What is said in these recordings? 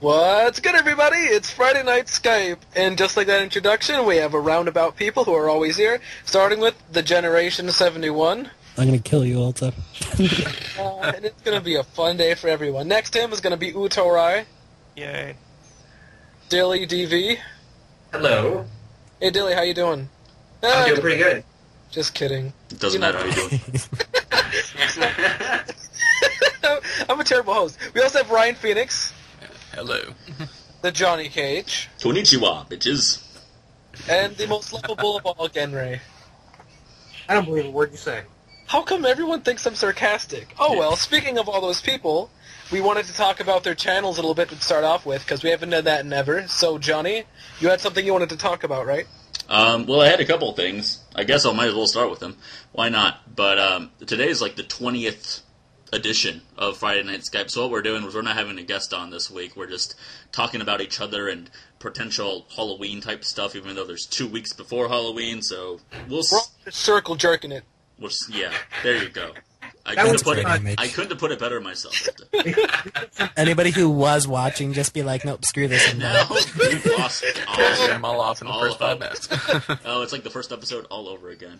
What's good, everybody? It's Friday Night Skype, and just like that introduction, we have a roundabout people who are always here, starting with the Generation 71. I'm gonna kill you, Alta. And it's gonna be a fun day for everyone. Next to him is gonna be Utorai. Yay. Dilly DV. Hello. Hey, Dilly, how you doing? I'm doing pretty good. Just kidding. It doesn't matter how you doing. I'm a terrible host. We also have Ryan Phoenix. Hello. The Johnny Cage. Konnichiwa, bitches. And the most lovable of all, Genray. I don't believe a word you say. How come everyone thinks I'm sarcastic? Oh well, speaking of all those people, we wanted to talk about their channels a little bit to start off with, because we haven't done that in ever. So, Johnny, you had something you wanted to talk about, right? Well, I had a couple of things. I guess I might as well start with them. Why not? But today is like the 20th edition of Friday Night Skype, so what we're doing is we're not having a guest on this week. We're just talking about each other and potential Halloween-type stuff, even though there's 2 weeks before Halloween, so we'll... We're all just circle jerking it. Yeah, there you go. I That was couldn't great have put it better myself. Anybody who was watching, just be like, nope, screw this. And No, we've lost Get them all off in the first 5 minutes. Oh, it's like the first episode all over again.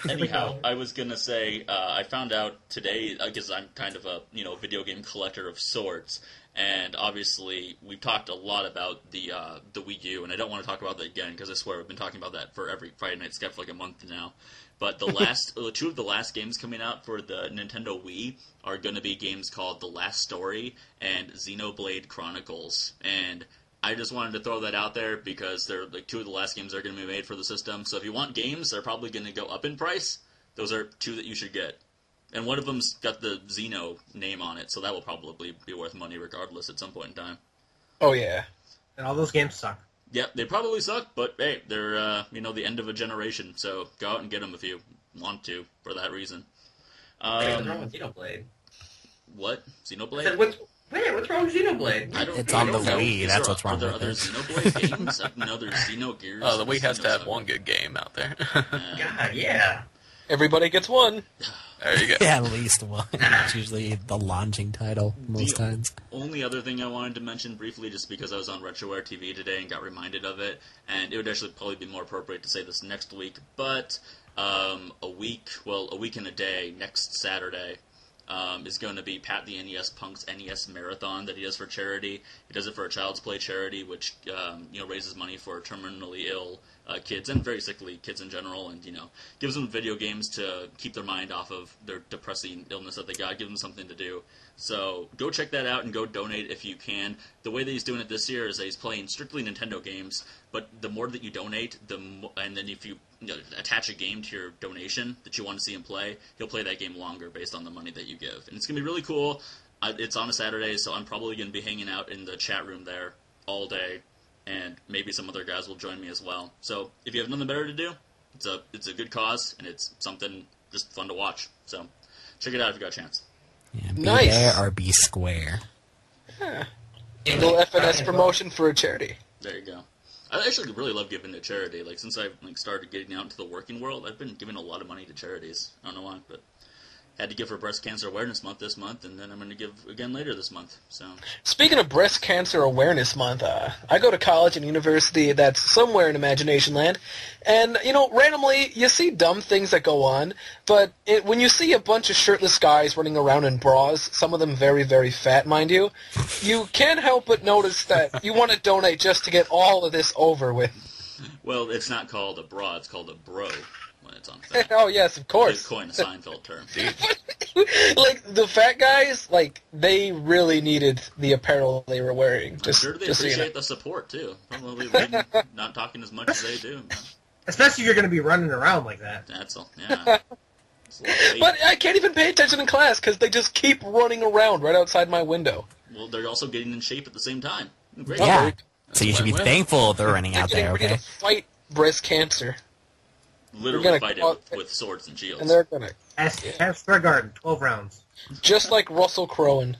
Anyhow, I was gonna say I found out today because I'm kind of a video game collector of sorts, and obviously we've talked a lot about the Wii U, and I don't want to talk about that again because I swear we've been talking about that for every Friday Night Skype for like a month now. But the last two of the last games coming out for the Nintendo Wii are going to be games called The Last Story and Xenoblade Chronicles, and I just wanted to throw that out there because they're like two of the last games that are going to be made for the system. So if you want games that are probably going to go up in price, those are two that you should get. And one of them's got the Xeno name on it, so that will probably be worth money regardless at some point in time. Oh, yeah. And all those games suck. Yeah, they probably suck, but hey, they're the end of a generation, so go out and get them if you want to for that reason. What's wrong with Xenoblade? What? Xenoblade? I said, what's wrong with Xenoblade? It's on the Wii, that's what's wrong with Are there it. other Xenoblade games? I know there's Xenogears. Oh, the Wii has to have Xeno7. one good game out there. God, yeah. Everybody gets one. There you go. Yeah, at least one. It's usually the launching title most times. Only other thing I wanted to mention briefly, just because I was on RetroWare TV today and got reminded of it, and it would actually probably be more appropriate to say this next week, but a week and a day, next Saturday, is going to be Pat the NES Punk's NES Marathon that he does for charity. He does it for a Child's Play charity, which raises money for terminally ill kids and very sickly kids in general, and gives them video games to keep their mind off of their depressing illness that they got, give them something to do. So go check that out and go donate if you can. The way that he's doing it this year is that he's playing strictly Nintendo games, but the more that you donate, and then if you attach a game to your donation that you want to see him play, he'll play that game longer based on the money that you give. And it's going to be really cool. It's on a Saturday, so I'm probably going to be hanging out in the chat room there all day, and maybe some other guys will join me as well. So if you have nothing better to do, it's a good cause, and it's something just fun to watch. So check it out if you got a chance. Yeah, be Nice. there or be square. A little FNS promotion for a charity. There you go. I actually really love giving to charity. Like, since I've started getting out into the working world, I've been giving a lot of money to charities. I don't know why, but had to give for Breast Cancer Awareness Month this month, and then I'm going to give again later this month. So Speaking of Breast Cancer Awareness Month, I go to college and university that's somewhere in Imagination Land, and, randomly, you see dumb things that go on, but when you see a bunch of shirtless guys running around in bras, some of them very, very fat, mind you, you can't help but notice that you want to donate just to get all of this over with. well, it's not called a bra; it's called a bro when it's on fat. Oh, yes, of course. Just coin a Seinfeld term. Like, the fat guys, they really needed the apparel they were wearing. I'm Just, sure they just so you know. appreciate the support too. Probably not talking as much as they do. Especially if you're going to be running around like that. That's all. Yeah. It's a lot of weight. But I can't even pay attention in class because they just keep running around right outside my window. Well, they're also getting in shape at the same time. Great. Yeah. That's So you should be why- thankful they're running They're out getting there, ready okay? to fight breast cancer, Literally They're gonna fight call- it with swords and shields. and they're gonna Have Square Garden, 12 rounds. just like Russell Crowe. In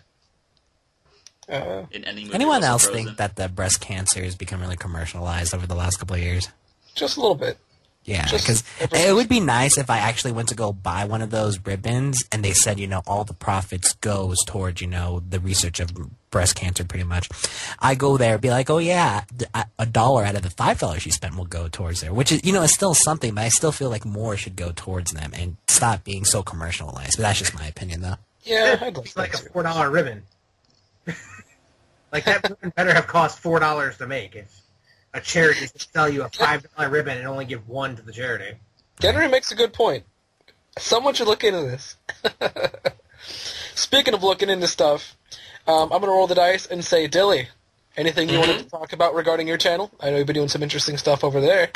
any movie Anyone Russell else Crowe's think in. that the breast cancer has become really commercialized over the last couple of years? Just a little bit. Yeah, Just because every- it would be nice if I actually went to go buy one of those ribbons and they said, all the profits goes towards, the research of breast cancer pretty much. I go there, be like, oh yeah, $1 out of the $5 you spent will go towards there, which is, it's still something, but I still feel like more should go towards them and stop being so commercialized. But that's just my opinion, though. Yeah, I'd It's like like a that too. $4 ribbon. Like that ribbon better have cost $4 to make if a charity is to sell you a $5 ribbon and only give one to the charity. Henry makes a good point. Someone should look into this. Speaking of looking into stuff, I'm going to roll the dice and say, Dilly, anything you wanted to talk about regarding your channel? I know you've been doing some interesting stuff over there.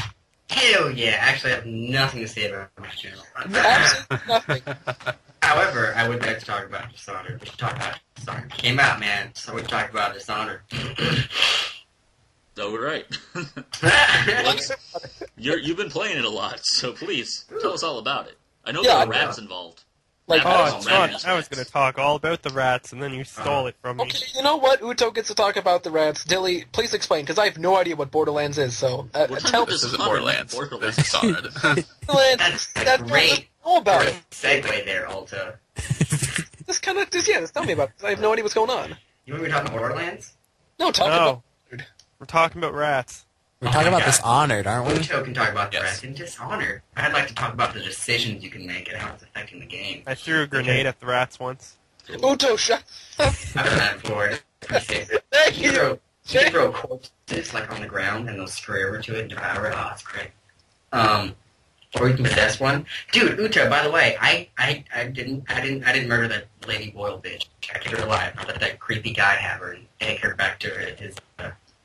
Hell yeah! Actually, I have nothing to say about my channel. Absolutely nothing. However, I would like to talk about Dishonored. We should talk about Dishonored. Came out, man, so we talk about Dishonored. Oh, right. You've been playing it a lot, so please tell us all about it. I know Yeah, there I are know. rats involved. Like, Rats Oh, on John, rats. I was going to talk all about the rats, and then you stole it from me. okay, you know what? Uto gets to talk about the rats. Dilly, please explain, because I have no idea what Borderlands is, so We're tell talking me. This isn't Borderlands. Borderlands. This is Dishonored. Borderlands, That's great. know about it. Segue there, Alta. Just tell me about it, 'cause I have no idea what's going on. You want me to talk about Borderlands? No, talk No, about we're talking about rats. We're Oh talking my about God. Dishonored, aren't we? Uto can talk about the Yes. rest in Dishonored. I'd like to talk about the decisions you can make and how it's affecting the game. I threw a grenade at the rats once. Uto, shut up. I've done that before. Thank You you. can throw corpses like on the ground and they'll stray over to it and devour it. Oh, it's great. Or you can possess one. Dude, Uto, by the way, I didn't murder that Lady Boyle bitch. I kept her alive. I let that creepy guy have her and take her back to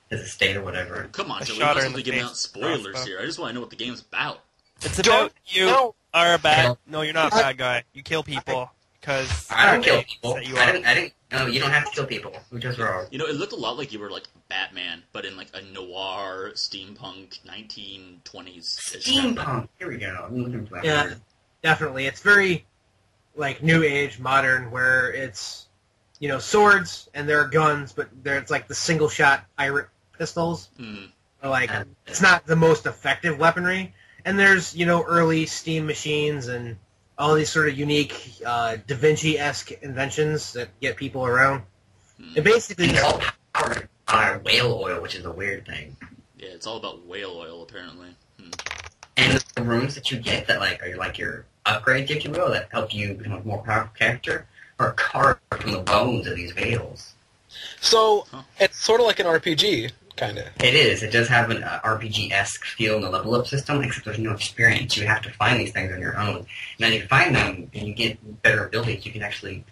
his estate or whatever. Come on, I Joe, we shot her must in be the giving face out spoilers crossbow. here. I just want to know what the game's about. It's Don't- about you no. are a bad... No, you're not a bad guy. You kill people because... I don't kill they people. set you I up. didn't. No, you don't have to kill people. Uto's wrong. You know, it looked a lot like you were like Batman, but in like a noir, steampunk, 1920s. Steampunk. Here we go. I'm looking for that Yeah, word. definitely. It's very, like, new age, modern, where it's, swords and there are guns, but it's like the single shot pirate pistols. Hmm. Like, it's not the most effective weaponry. And there's, early steam machines and all these sort of unique Da Vinci-esque inventions that get people around. And basically, It's all powered by whale oil, which is a weird thing. Yeah, it's all about whale oil, apparently. And the rooms that you get that are like your upgrades, if you will, that help you become a more powerful character, are carved from the bones of these whales. So, Huh. it's sort of like an RPG, kind of. It is. It does have an RPG-esque feel in the level up system, except there's no experience. You have to find these things on your own. And as you find them and you get better abilities, you can actually...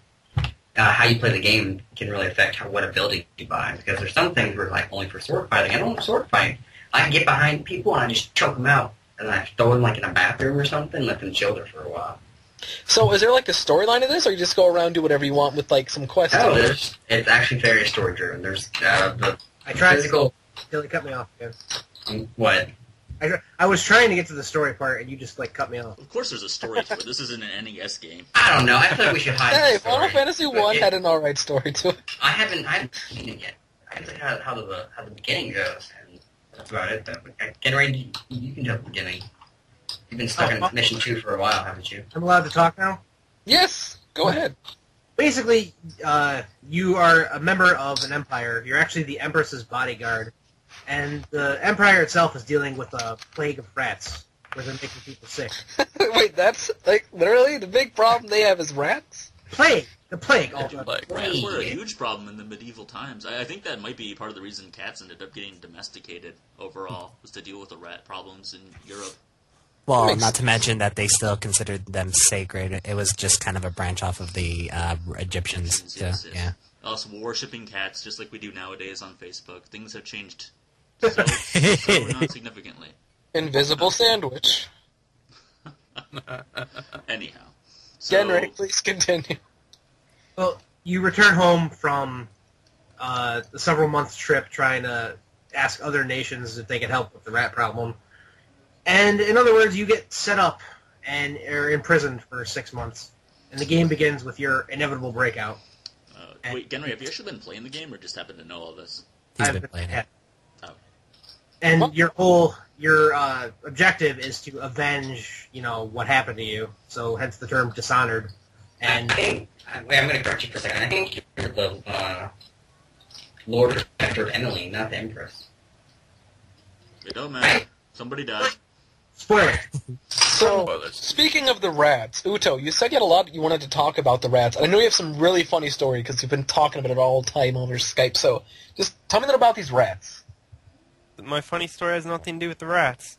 how you play the game can really affect what ability you buy. Because there's some things where, like, only for sword fighting. I don't want sword fight. I can get behind people and I just choke them out. And I throw them, like, in a bathroom or something and let them chill there for a while. So, is there like a storyline to this, or you just go around and do whatever you want with like some quests? No, it's actually very story-driven. There's the I tried physical... till it cut me off again. What? I was trying to get to the story part, and you just, cut me off. Of course there's a story to it. This isn't an NES game. I don't know. I feel like we should hide Hey, the story. Final Fantasy But 1 it- had an alright story to it. I haven't seen it yet. I can tell you how the beginning goes, and that's about it. Though. Get ready. You can tell the beginning. You've been stuck in mission 2 for a while, haven't you? I'm allowed to talk now? Yes, go ahead. Basically, you are a member of an empire. You're actually the Empress's bodyguard. And the empire itself is dealing with a plague of rats, where they're making people sick. Wait, that's like literally the big problem they have is rats? Plague! The plague! All Like, Rats were a huge problem in the medieval times. I think that might be part of the reason cats ended up getting domesticated overall, was to deal with the rat problems in Europe. Well, Makes- not to mention that they still considered them sacred. It was just kind of a branch off of the Egyptians. So, Yes, yes. yeah. Also, worshipping cats just like we do nowadays on Facebook. Things have changed so not significantly. Invisible sandwich. Anyhow. So, Henry, please continue. Well, you return home from a several-month trip trying to ask other nations if they can help with the rat problem. And in other words, you get set up and are imprisoned for 6 months. And the game begins with your inevitable breakout. wait, Henry, have you actually been playing the game or just happen to know all this? He's I've been been- playing yeah. it. Oh. And your whole your objective is to avenge, what happened to you. So hence the term Dishonored. And I'm going to correct you for a second. I think you're the Lord Protector of Emily, not the Empress. It don't matter. Somebody died. spoiler. So, speaking of the rats, Uto, you said you had a lot you wanted to talk about the rats. I know you have some really funny story because you've been talking about it all the time over Skype. So, just tell me about these rats. My funny story has nothing to do with the rats.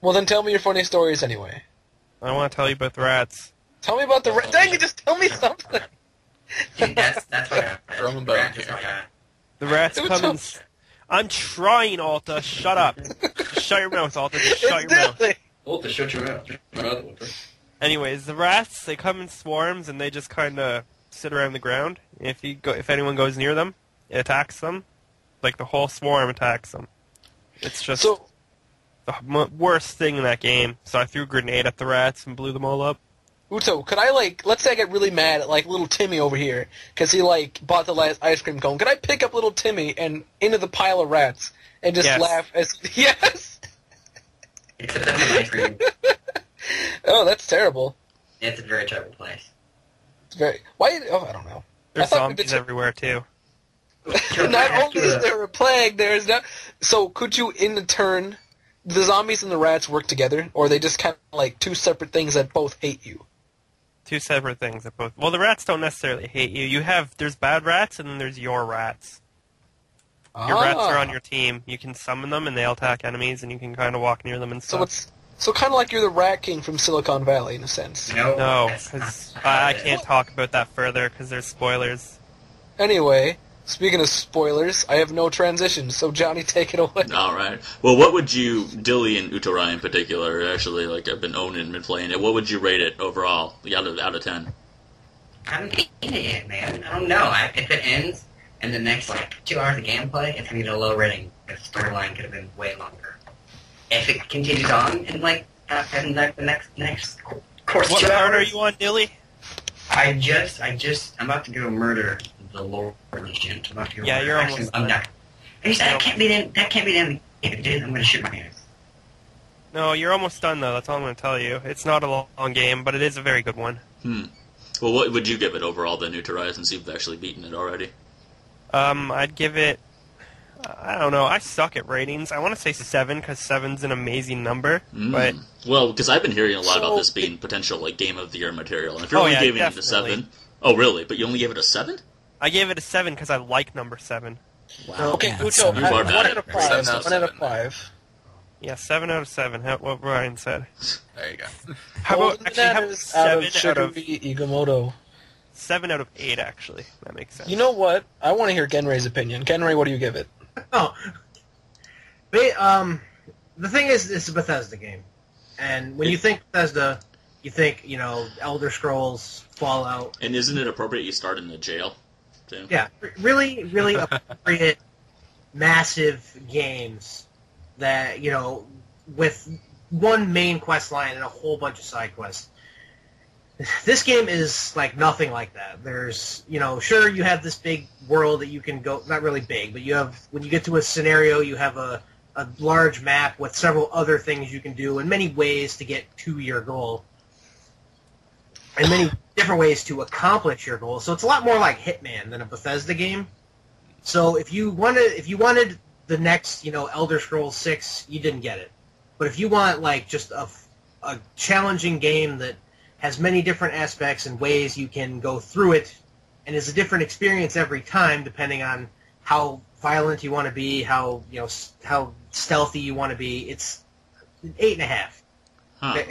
Well, then tell me your funny stories anyway. I want to tell you about the rats. Tell me about the rats. Dang it, just tell me something. Dude, that's what Throw 'em back here. The rats Dude, come don't- in... I'm trying, Alta. Shut up. Just shut your mouth, Alta. Just shut your mouth. It's Oh, to shut your mouth. Anyways, the rats, they come in swarms and they just kind of sit around the ground. If anyone goes near them, it attacks them. Like the whole swarm attacks them. It's just So, the worst thing in that game. So I threw a grenade at the rats and blew them all up. Uto, could I, let's say I get really mad at, little Timmy over here, because he, bought the last ice cream cone. Could I pick up little Timmy and into the pile of rats and just Yes. laugh as... Yes! Except that's an ice cream. Oh, that's terrible. It's a very terrible place. It's very... Why... Oh, I don't know. There's thought we zombies did- everywhere, too. Not only is there a plague, there's not... So, could you, in the turn... The zombies and the rats work together, or are they just kind of like two separate things that both hate you? Two separate things that both... Well, the rats don't necessarily hate you. There's bad rats and then there's your rats. Your rats are on your team. You can summon them and they'll attack enemies and you can kind of walk near them and So stuff. it's... So kind of like you're the Rat King from Silicon Valley, in a sense. No, No, that's because not I it. can't talk about that further because there's spoilers. Anyway, speaking of spoilers, I have no transition, so Johnny, take it away. All right. Well, what would you, Dilly and Utorai in particular, actually, I've been owning and been playing it. What would you rate it overall, out of 10? I haven't beaten it yet, man. I don't know. If it ends in the next 2 hours of gameplay, it's gonna get a low rating. The storyline could have been way longer. If it continues on and the next course What 2 part are hours, you on, Dilly? I'm about to go murder the Lord Regent. I'm about to go Yeah, murder. you're Actually, almost I'm done. not. I just, that can't be the end. If it is, I'm gonna shoot my hands. No, you're almost done, though. That's all I'm going to tell you. It's not a long game, but it is a very good one. Well, what would you give it overall, then, Utorai, since you've actually beaten it already? I'd give it... I don't know. I suck at ratings. I want to say 7, because 7's an amazing number, but... Well, because I've been hearing a lot about So- this being potential, Game of the Year material. And if you're Oh, only yeah, giving it a definitely. 7... Oh, really? But you only gave it a 7? I gave it a 7 because I like number 7. Wow. Okay, Yeah, Uto, so you are 1 bad. out of 5. 7 out of 1 out of 7. 5. Yeah, 7 out of 7, what Brian said. There you go. How about, actually, how about Bananas out of 7 out of... Sugary Igamoto. 7 out of 8, actually. That makes sense. You know what? I want to hear Genrei's opinion. Genrei, what do you give it? Oh. The thing is, it's a Bethesda game. And when you think Bethesda, you think, Elder Scrolls, Fallout. And isn't it appropriate you start in the jail, too? Yeah, really, really appropriate, massive games that, with one main quest line and a whole bunch of side quests. This game is nothing like that. There's, sure you have this big world that you can go, not really big, but when you get to a scenario, you have a large map with several other things you can do and many ways to get to your goal. And many different ways to accomplish your goal. So it's a lot more like Hitman than a Bethesda game. So if you wanted the next, Elder Scrolls 6, you didn't get it. But if you want just a challenging game that has many different aspects and ways you can go through it, and is a different experience every time depending on how violent you want to be, how how stealthy you want to be. It's an 8.5. Huh.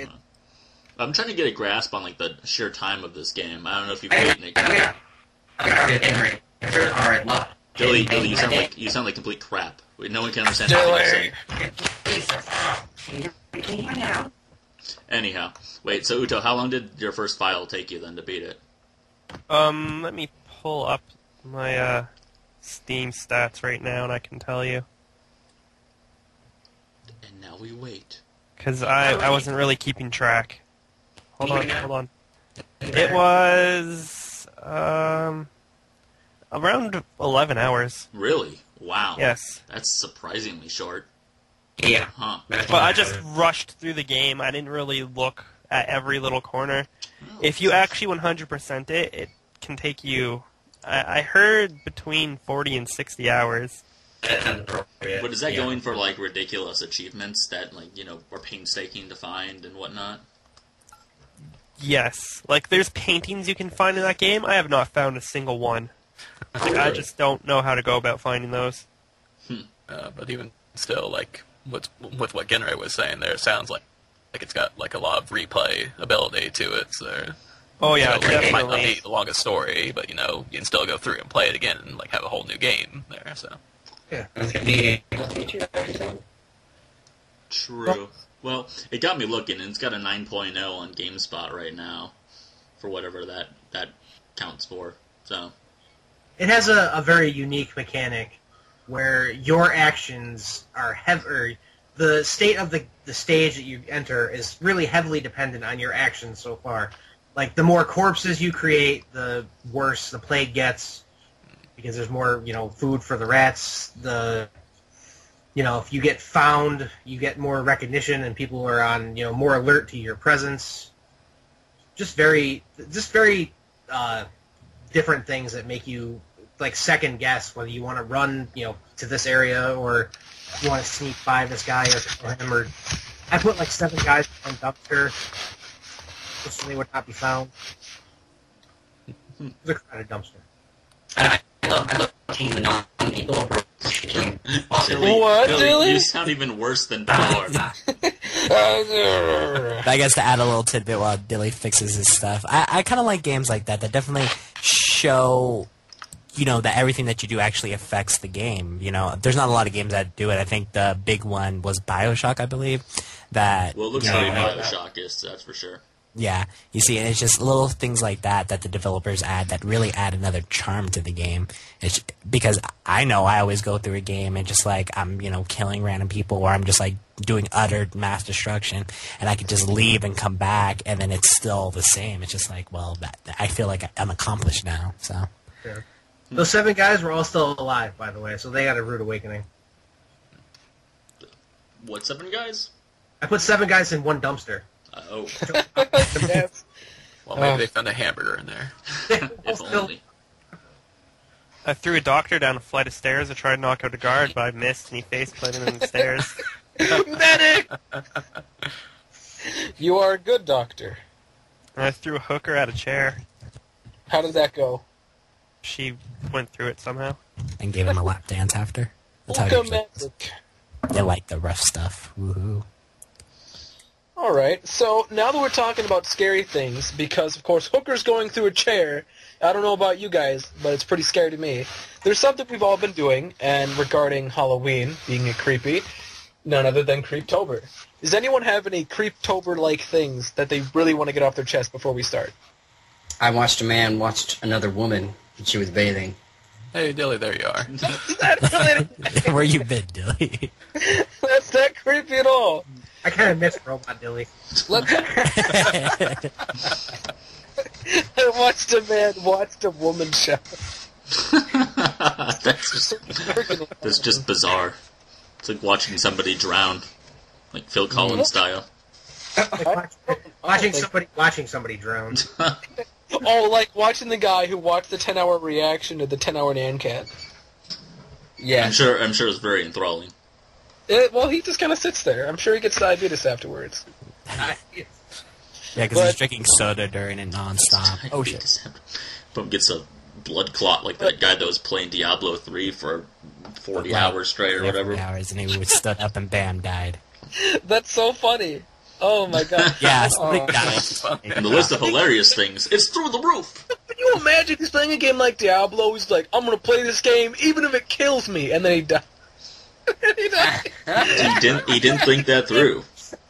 I'm trying to get a grasp on the sheer time of this game. I don't know if you've beaten it. Alright, look. Dilly, you sound like complete crap. No one can understand anything you're saying. Can you find out? Anyhow, wait. So Uto, how long did your first file take you then to beat it? Let me pull up my Steam stats right now, and I can tell you. And now we wait. Because I wasn't really keeping track. Hold on. It was around 11 hours. Really? Wow. Yes. That's surprisingly short. Yeah. Huh. That's But why I just rushed through the game. I didn't really look at every little corner. Oh. If you actually 100% it, it can take you, I heard, between 40 and 60 hours. that sounds appropriate. But is that Yeah. going for like ridiculous achievements that are painstaking to find and whatnot? Yes. Like, there's paintings you can find in that game. I have not found a single one. Like, I just don't know how to go about finding those. But even still, like with what Genray was saying there, it sounds like it's got like a lot of replay ability to it. So Oh, yeah, like, it might not definitely. be the longest story, but you can still go through and play it again and like have a whole new game there. So That's gonna be a True. Well, it got me looking, and it's got a 9.0 on GameSpot right now, for whatever that counts for. So, It has a very unique mechanic where your actions are heavy. The state of the stage that you enter is really heavily dependent on your actions so far. Like, the more corpses you create, the worse the plague gets, because there's more, food for the rats. If you get found, you get more recognition, and people are on, more alert to your presence. Just very different things that make you, like, second guess whether you want to run, to this area, or you want to sneak by this guy or kill him. Or I put like 7 guys in one dumpster, just so they would not be found. It was a crowded dumpster. I love team the non-people approach. What, Dilly? You sound even worse than before. I guess to add a little tidbit while Billy fixes his stuff, I kind of like games like that definitely show, that everything that you do actually affects the game. There's not a lot of games that do it. I think the big one was BioShock, I believe. Well, It looks like BioShock is, that's for sure. Yeah, you see, and it's just little things like that the developers add that really add another charm to the game. Because I know I always go through a game and just like I'm, killing random people, or I'm just like doing utter mass destruction, and I could just leave and come back, and then it's still the same. It's just like, well, I feel like I'm accomplished now. So Yeah. Those 7 guys were all still alive, by the way, so they got a rude awakening. What, 7 guys? I put 7 guys in one dumpster. Oh, well, maybe they found a hamburger in there. if only. I threw a doctor down a flight of stairs. I tried to knock out a guard, but I missed, and he face-planted in the stairs. Medic! You are a good doctor. And I threw a hooker at a chair. How did that go? She went through it somehow. and gave him a lap dance after. That's how it usually is. Medic. They like the rough stuff. Woohoo! Alright, so now that we're talking about scary things, because of course Hooker's going through a chair, I don't know about you guys, but it's pretty scary to me. There's something we've all been doing, and regarding Halloween being a creepy, none other than Creeptober. Does anyone have any Creeptober-like things that they really want to get off their chest before we start? I watched a man watched another woman and she was bathing. Hey, Dilly, there you are. That's not, Where you been, Dilly? that's not creepy at all. I kind of miss Robot Dilly. Let's... I watched a man watched a woman shower. That's just bizarre. It's like watching somebody drown, like Phil Collins style. Like watching somebody drown. Oh, like watching the guy who watched the 10-hour reaction to the 10-hour Nancat. Yeah. I'm sure it's very enthralling. Well, he just kind of sits there. I'm sure he gets diabetes afterwards. Yeah, because But- he's drinking soda during it nonstop. Oh shit! But gets a blood clot like that guy that was playing Diablo 3 for 40 hours straight or whatever. 40 hours, and he stood up and bam, died. That's so funny. Oh my god. Yeah, Oh. something died. And the list of hilarious things, it's through the roof! Can you imagine he's playing a game like Diablo? He's like, I'm gonna play this game even if it kills me, and then he dies. He dies. He didn't think that through.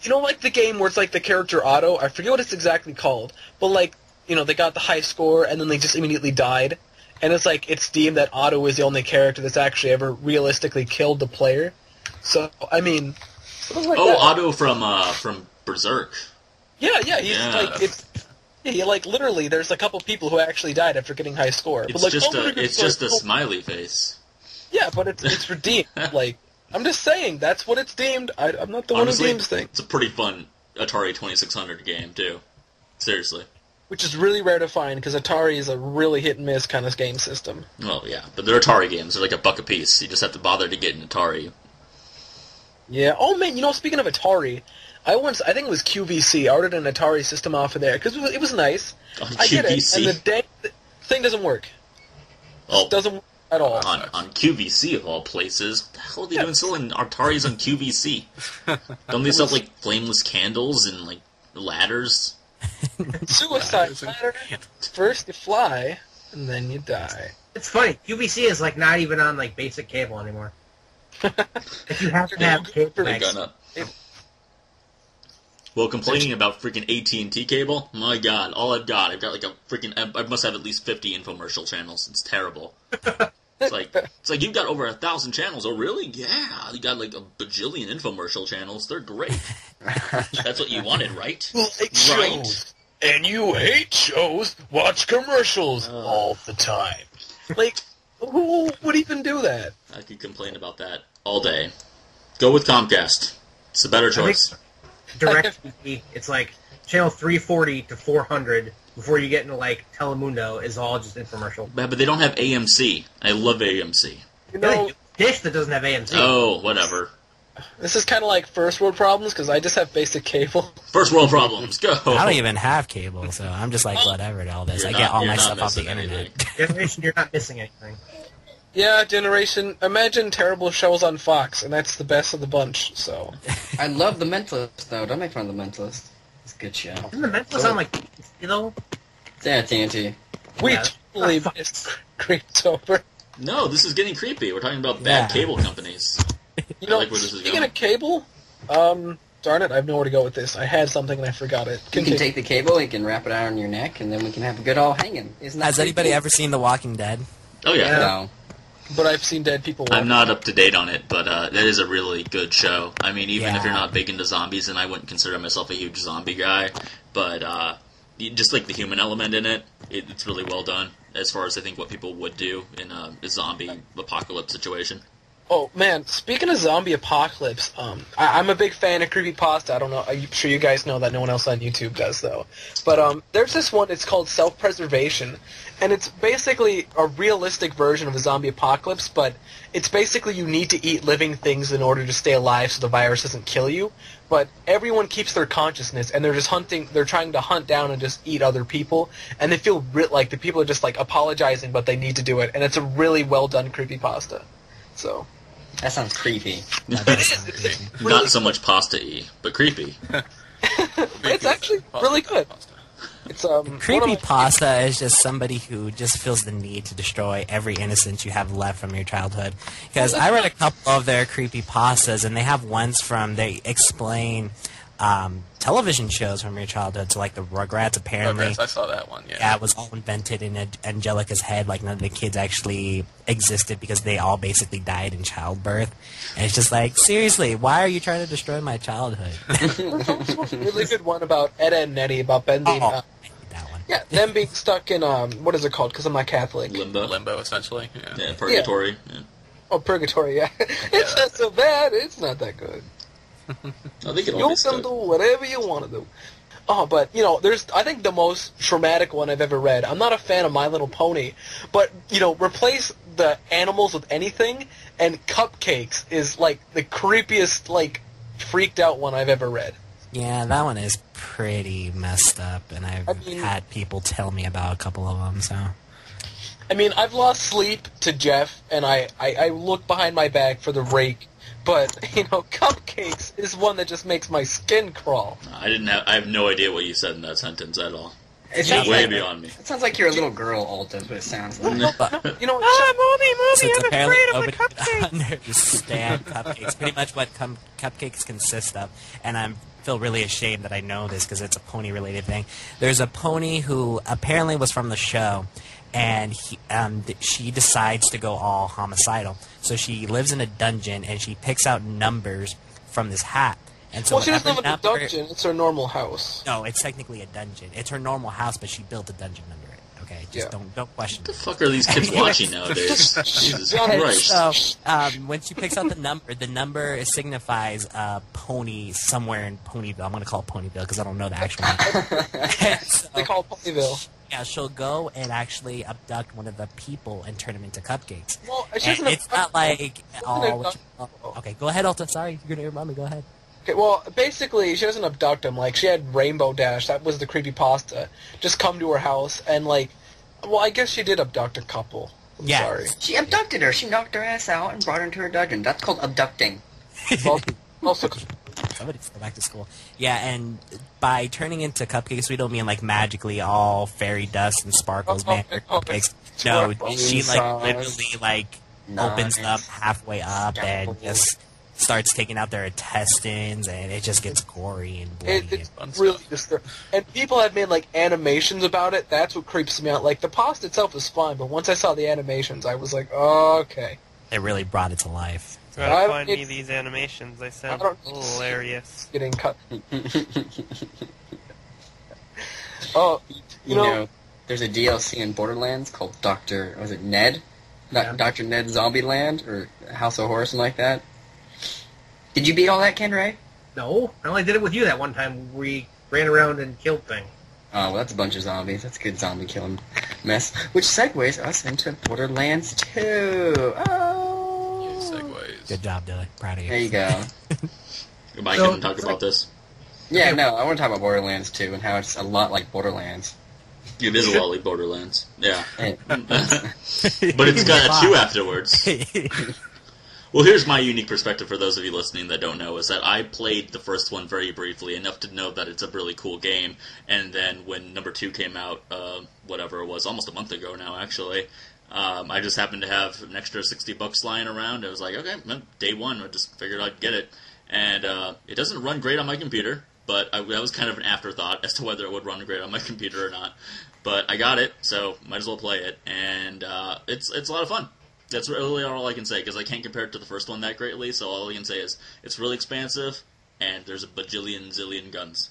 You know, like the game where it's like the character Otto? I forget what it's exactly called, but like, you know, they got the high score and then they just immediately died, and it's like it's deemed that Otto is the only character that's actually ever realistically killed the player. So I mean, something like that. Otto from Berserk. Yeah, he's Yeah. like he like literally. There's a couple people who actually died after getting high score. It's but like, just oh, it's just a smiley face. Yeah, but it's redeemed. Like I'm just saying, that's what it's deemed. I'm not the one who Honestly, deems things. it's a pretty fun Atari 2600 game, too. Seriously. Which is really rare to find, because Atari is a really hit-and-miss kind of game system. Well, yeah, but they're Atari games. They're like $1 a piece. You just have to bother to get an Atari. Yeah. Oh, man, speaking of Atari, I think it was QVC. I ordered an Atari system off of there, because it was nice. On I get it, QVC? and the thing doesn't work. Oh, It doesn't work at all. on QVC, of all places. What the hell are they doing selling Ataris on QVC? Don't they sell, like, flameless candles and, like, ladders? Suicide ladder. First you fly, and then you die. It's funny. QVC is like not even on like basic cable anymore. If you have to have cable, Pretty gonna. Well, complaining about freaking AT&T cable? My God, I've got like a freaking. I must have at least 50 infomercial channels. It's terrible. It's like you've got over 1,000 channels. Oh, really? Yeah, you got like a bajillion infomercial channels. They're great. That's what you wanted, right? Shows. And you hate shows. Watch commercials all the time. Like, who would even do that? I could complain about that all day. Go with Comcast. It's the better choice. DirecTV, it's like channel 340 to 400 before you get into like Telemundo is all just infomercial. Yeah, but they don't have AMC. I love AMC. You know, Dish that doesn't have AMC. Oh, whatever. this is kind of like first world problems, because I just have basic cable. First world problems. Go. I don't even have cable, so I'm just like whatever to all this. I get all my stuff off the internet. Generation, you're not missing anything. Yeah, Generation. Imagine terrible shows on Fox, and that's the best of the bunch. So I love The Mentalist, though. Don't make fun of The Mentalist. It's a good show. Isn't the Mentalist on like Yeah, TNT. we Yeah. totally missed Creeptober. No, this is getting creepy. We're talking about bad cable companies. You know, I like where this is speaking going. of cable, darn it, I have nowhere to go with this. I had something and I forgot it. You Continue. can take the cable, you can wrap it around your neck, and then we can have a good all hanging. Isn't that Has anybody creepy? ever seen The Walking Dead? Oh, yeah. No. But I've seen dead people. I'm not up to date on it, but that is a really good show. I mean, even if Yeah. you're not big into zombies, and I wouldn't consider myself a huge zombie guy, but just like the human element in it, it's really well done as far as I think what people would do in a zombie apocalypse situation. Oh man, speaking of zombie apocalypse, I'm a big fan of creepypasta. I don't know. I'm sure you guys know that. No one else on YouTube does, though. But there's this one. It's called Self-Preservation, and it's basically a realistic version of a zombie apocalypse. But it's basically you need to eat living things in order to stay alive, so the virus doesn't kill you. But everyone keeps their consciousness, and they're just hunting. They're trying to hunt down and just eat other people, and they feel like the people are just like apologizing, but they need to do it. And it's a really well done creepypasta. So. That sounds creepy. Not so much pasta-y, but creepy. It's actually really good. It's Creepy pasta is just somebody who just feels the need to destroy every innocence you have left from your childhood. Because I read a couple of their creepy pastas, and they have ones they explain television shows from your childhood. So like the Rugrats, apparently. Rugrats, I saw that one. Yeah. Yeah, it was all invented in Angelica's head. Like none of the kids actually existed because they all basically died in childbirth. And it's just like, seriously, why are you trying to destroy my childhood? There's a really good one about Ed, Edd and Eddy, about Ben being... I hate that one. yeah, them being stuck in, what is it called? Because I'm not Catholic. Limbo, essentially. Yeah. Yeah, purgatory. Yeah. Oh, purgatory, yeah. It's not so bad. It's not that good. I think it'll You be can stuck. do whatever you want to do. Oh, but, I think the most traumatic one I've ever read. I'm not a fan of My Little Pony, but, replace the animals with anything, and cupcakes is, like, the creepiest, like, freaked out one I've ever read. Yeah, that one is pretty messed up, and I've mean- had people tell me about a couple of them, so... I mean, I've lost sleep to Jeff, and I look behind my back for the rake, but, cupcakes is one that just makes my skin crawl. I have no idea what you said in that sentence at all. It It's sounds way like, beyond me. it sounds like you're a little girl, Alta, is what it sounds like. Moby, So I'm it's afraid apparently of the nobody cupcake. understand cupcakes. Pretty much what cupcakes consist of, and I feel really ashamed that I know this because it's a pony-related thing. There's a pony who apparently was from the show, and she decides to go all homicidal. So she lives in a dungeon, and she picks out numbers from this hat. And so Well, she doesn't live in a number- dungeon. It's her normal house. No, it's technically a dungeon. It's her normal house, but she built a dungeon under it. Okay, Just don't question What the it. fuck are these kids watching nowadays? Jesus Christ. So when she picks out the number signifies pony somewhere in Ponyville. I'm going to call it Ponyville because I don't know the actual name. So, They call it Ponyville. yeah, she'll go and actually abduct one of the people and turn them into cupcakes. Well, she And doesn't it's not like abduct- okay, go ahead, Alta. Sorry, you're gonna remind me. Go ahead. Okay, well, basically, she doesn't abduct him. Like, she had Rainbow Dash. That was the creepypasta. Just come to her house and, like... Well, I guess she did abduct a couple. I'm Yeah. sorry. She abducted her. She knocked her ass out and brought her into her dungeon. That's called abducting. Well, also, Somebody's go back to school. Yeah, and by turning into cupcakes, we don't mean like magically all fairy dust and sparkles, man. Cupcakes. No, she like literally like opens up halfway up and just starts taking out their intestines, and it just gets gory and bloody. it's really disturbing. And people have made, like, animations about it. That's what creeps me out. Like, the pasta itself is fine, but once I saw the animations, I was like, oh, okay. It really brought it to life. Gotta find me these animations. They sound I don't- hilarious. Getting cut. Oh, You know, there's a DLC in Borderlands called was it Ned? Dr. Ned Zombieland or House of Horror, something like that. Did you beat all that, Ken Ray? No, I only did it with you that one time. We ran around and killed things. Oh, well, that's a bunch of zombies. That's a good zombie killing mess. Which segues us into Borderlands 2. Oh. Segues. Good job, Dylan. Proud of you. There you go. Mike So, can talk about this. Yeah, no, I want to talk about Borderlands 2 and how it's a lot like Borderlands. It is a lot like Borderlands. Yeah. And- But it's got a 2 afterwards. Well, here's my unique perspective for those of you listening that don't know, is that I played the first one very briefly, enough to know that it's a really cool game, and then when number 2 came out, whatever it was, almost a month ago now, actually, I just happened to have an extra $60 lying around. I was like, okay, well, day one, I just figured I'd get it. And it doesn't run great on my computer, but that was kind of an afterthought as to whether it would run great on my computer or not. But I got it, so might as well play it, and it's a lot of fun. That's really all I can say, because I can't compare it to the first one that greatly, so all I can say is it's really expansive, and there's a bajillion zillion guns.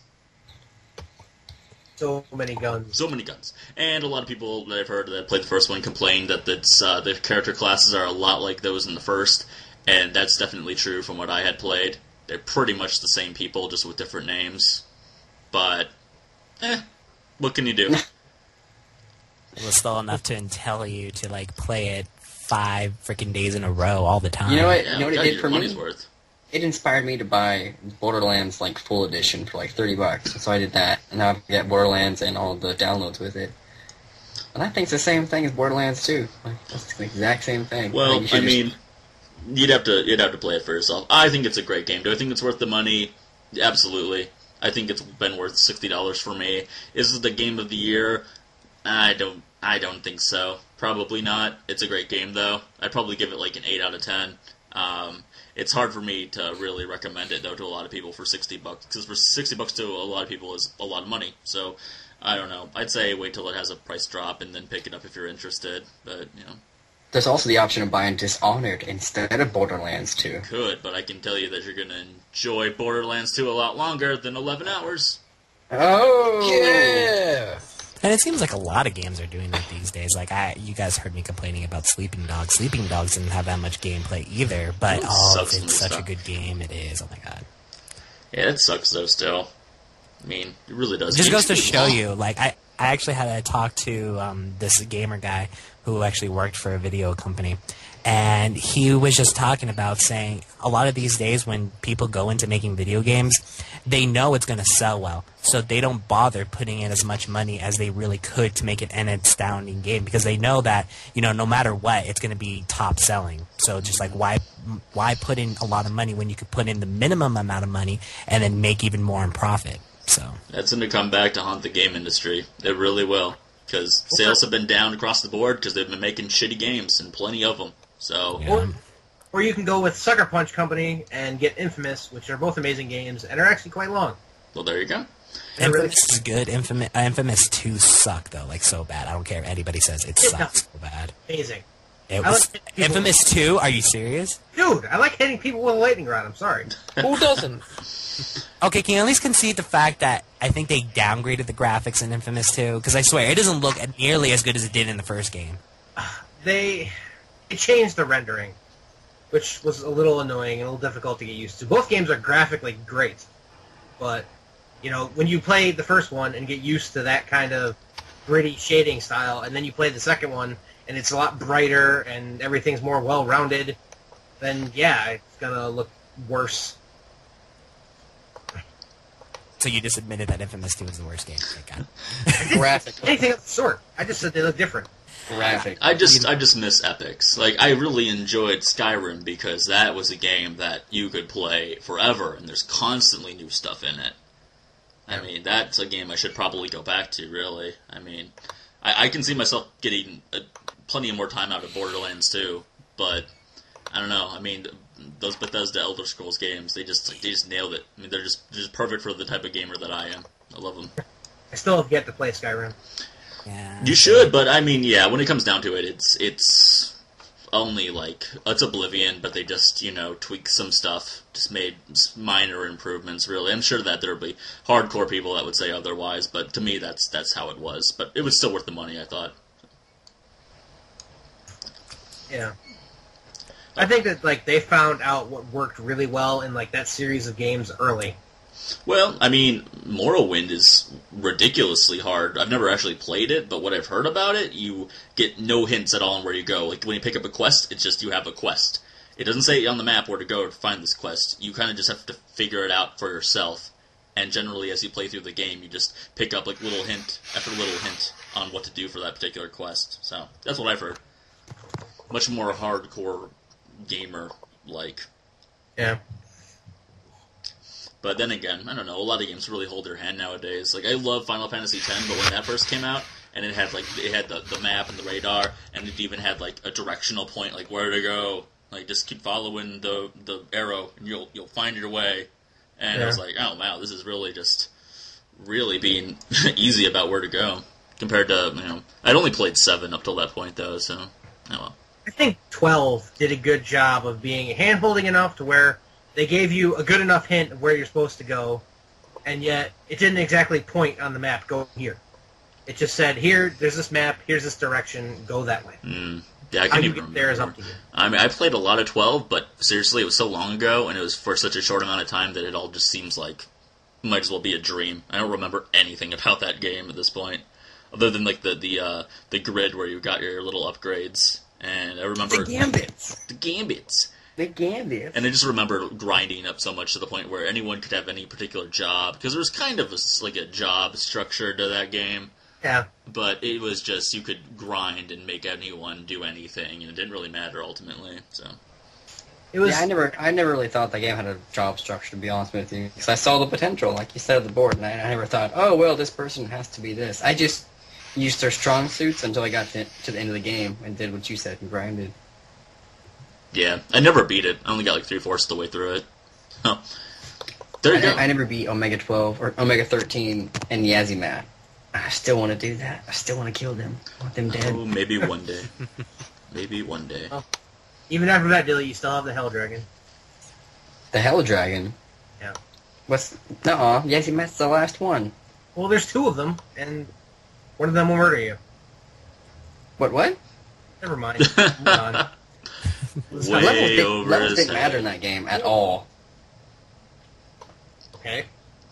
So many guns. So many guns. And a lot of people that I've heard that played the first one complained that the character classes are a lot like those in the first, and that's definitely true from what I had played. They're pretty much the same people, just with different names. But, what can you do? It was still enough to entail you to like play it 5 freaking days in a row all the time. You know what? Yeah, You know what it got did your for money's me? worth. It inspired me to buy Borderlands like full edition for like $30. So I did that, and now I get Borderlands and all the downloads with it. And I think it's the same thing as Borderlands 2. Like, that's the exact same thing. Well, think you should I just- mean, you'd have to play it for yourself. I think it's a great game. Do I think it's worth the money? Absolutely. I think it's been worth $60 for me. Is it the game of the year? I don't think so. Probably not. It's a great game though. I'd probably give it like an 8 out of 10. It's hard for me to really recommend it though to a lot of people for $60, because for $60 to a lot of people is a lot of money. So I don't know. I'd say wait till it has a price drop and then pick it up if you're interested. But There's also the option of buying Dishonored instead of Borderlands 2. could. But I can tell you that you're gonna enjoy Borderlands 2 a lot longer than 11 hours. Oh! Yeah. And it seems like a lot of games are doing that these days. Like you guys heard me complaining about Sleeping Dogs. Sleeping Dogs didn't have that much gameplay either, but It sucks when it's they such a stop. good game. It is. Oh my god. Yeah, it sucks though. Still, I mean, it really does. It just Games goes to can be show long. you, like, I actually had a talk to this gamer guy who actually worked for a video company, and he was just talking about saying a lot of these days when people go into making video games, they know it's going to sell well, so they don't bother putting in as much money as they really could to make it an astounding game, because they know that, no matter what, it's going to be top selling. So just like, why put in a lot of money when you could put in the minimum amount of money and then make even more in profit? So That's going to come back to haunt the game industry. It really will. Because sales have been down across the board because they've been making shitty games, and plenty of them. So, yeah. Or you can go with Sucker Punch Company and get Infamous, which are both amazing games and are actually quite long. well, there you go. They're really- Infamous is good. Infamous 2 sucked though, like so bad. I don't care if anybody says it sucks so bad. Amazing. It I was like people- Infamous 2. Are you serious? Dude, I like hitting people with a lightning rod. I'm sorry. Who doesn't? Okay, can you at least concede the fact that I think they downgraded the graphics in Infamous 2? Because I swear, it doesn't look nearly as good as it did in the first game. They changed the rendering, which was a little annoying and a little difficult to get used to. Both games are graphically great, but, you know, when you play the first one and get used to that kind of gritty shading style, and then you play the second one, and it's a lot brighter and everything's more well-rounded, then, yeah, it's going to look worse. So you just admitted that Infamous 2 is the worst game. Thank God. Graphically. Anything of the sort. I just said they look different. Graphic. I just miss epics. Like, I really enjoyed Skyrim because that was a game that you could play forever, and there's constantly new stuff in it. I mean, that's a game I should probably go back to, really. I mean, I can see myself getting plenty more time out of Borderlands 2, but I don't know. I mean, those Bethesda Elder Scrolls games, they just nailed it. I mean, they're just perfect for the type of gamer that I am. I love them. I still have yet to play Skyrim. Yeah. You should, but I mean, yeah, when it comes down to it, it's only like, it's Oblivion, but they just, you know, tweak some stuff, just made minor improvements, really. I'm sure that there'll be hardcore people that would say otherwise, but to me, that's how it was. But it was still worth the money, I thought. Yeah. I think that, like, they found out what worked really well in, like, that series of games early. Well, I mean, Morrowind is ridiculously hard. I've never actually played it, but what I've heard about it, you get no hints at all on where you go. Like, when you pick up a quest, it's just you have a quest. It doesn't say on the map where to go to find this quest. You kind of just have to figure it out for yourself. And generally, as you play through the game, you just pick up, like, little hint after little hint on what to do for that particular quest. So, that's what I've heard. Much more hardcore gamer-like. Yeah. But then again, I don't know, a lot of games really hold their hand nowadays. Like, I love Final Fantasy X, but when that first came out, and it had, like, the map and the radar, and it even had, like, a directional point, like, where to go. Like, just keep following the arrow, and you'll find your way. And I was like, oh, wow, this is really just really being easy about where to go. Compared to, you know, I'd only played 7 up till that point, though, so, oh well. I think 12 did a good job of being hand-holding enough to where they gave you a good enough hint of where you're supposed to go, and yet it didn't exactly point on the map, go here. It just said, here, there's this map, here's this direction, go that way. Yeah, I How can't you even get there is remember. up to you. I mean, I played a lot of 12, but seriously, it was so long ago, and it was for such a short amount of time that it all just seems like it might as well be a dream. I don't remember anything about that game at this point, other than like the grid where you got your little upgrades. And I remember The gambits. The gambits. The gambits. And I just remember grinding up so much to the point where anyone could have any particular job, because there was kind of like a job structure to that game. Yeah. But it was just, you could grind and make anyone do anything, and it didn't really matter ultimately. So It was, Yeah, I never really thought the game had a job structure, to be honest with you. Because I saw the potential, like you said, at the board, and I never thought, oh, well, this person has to be this. I just used their strong suits until I got to the end of the game and did what you said and grinded. yeah, I never beat it. I only got like 3/4 of the way through it. Oh. There you go. I never beat Omega 12 or Omega 13 and Yazimat. I still want to do that. I still want to kill them. I want them dead. Oh, maybe one day. Maybe one day. Oh. Even after that, Dilly, you still have the Hell Dragon. The Hell Dragon? Yeah. Nuh-uh. Yazimat's the last one. Well, there's 2 of them, and one of them will murder you. What? Never mind. Moving on. Way over levels his didn't matter head. in that game at all. Okay.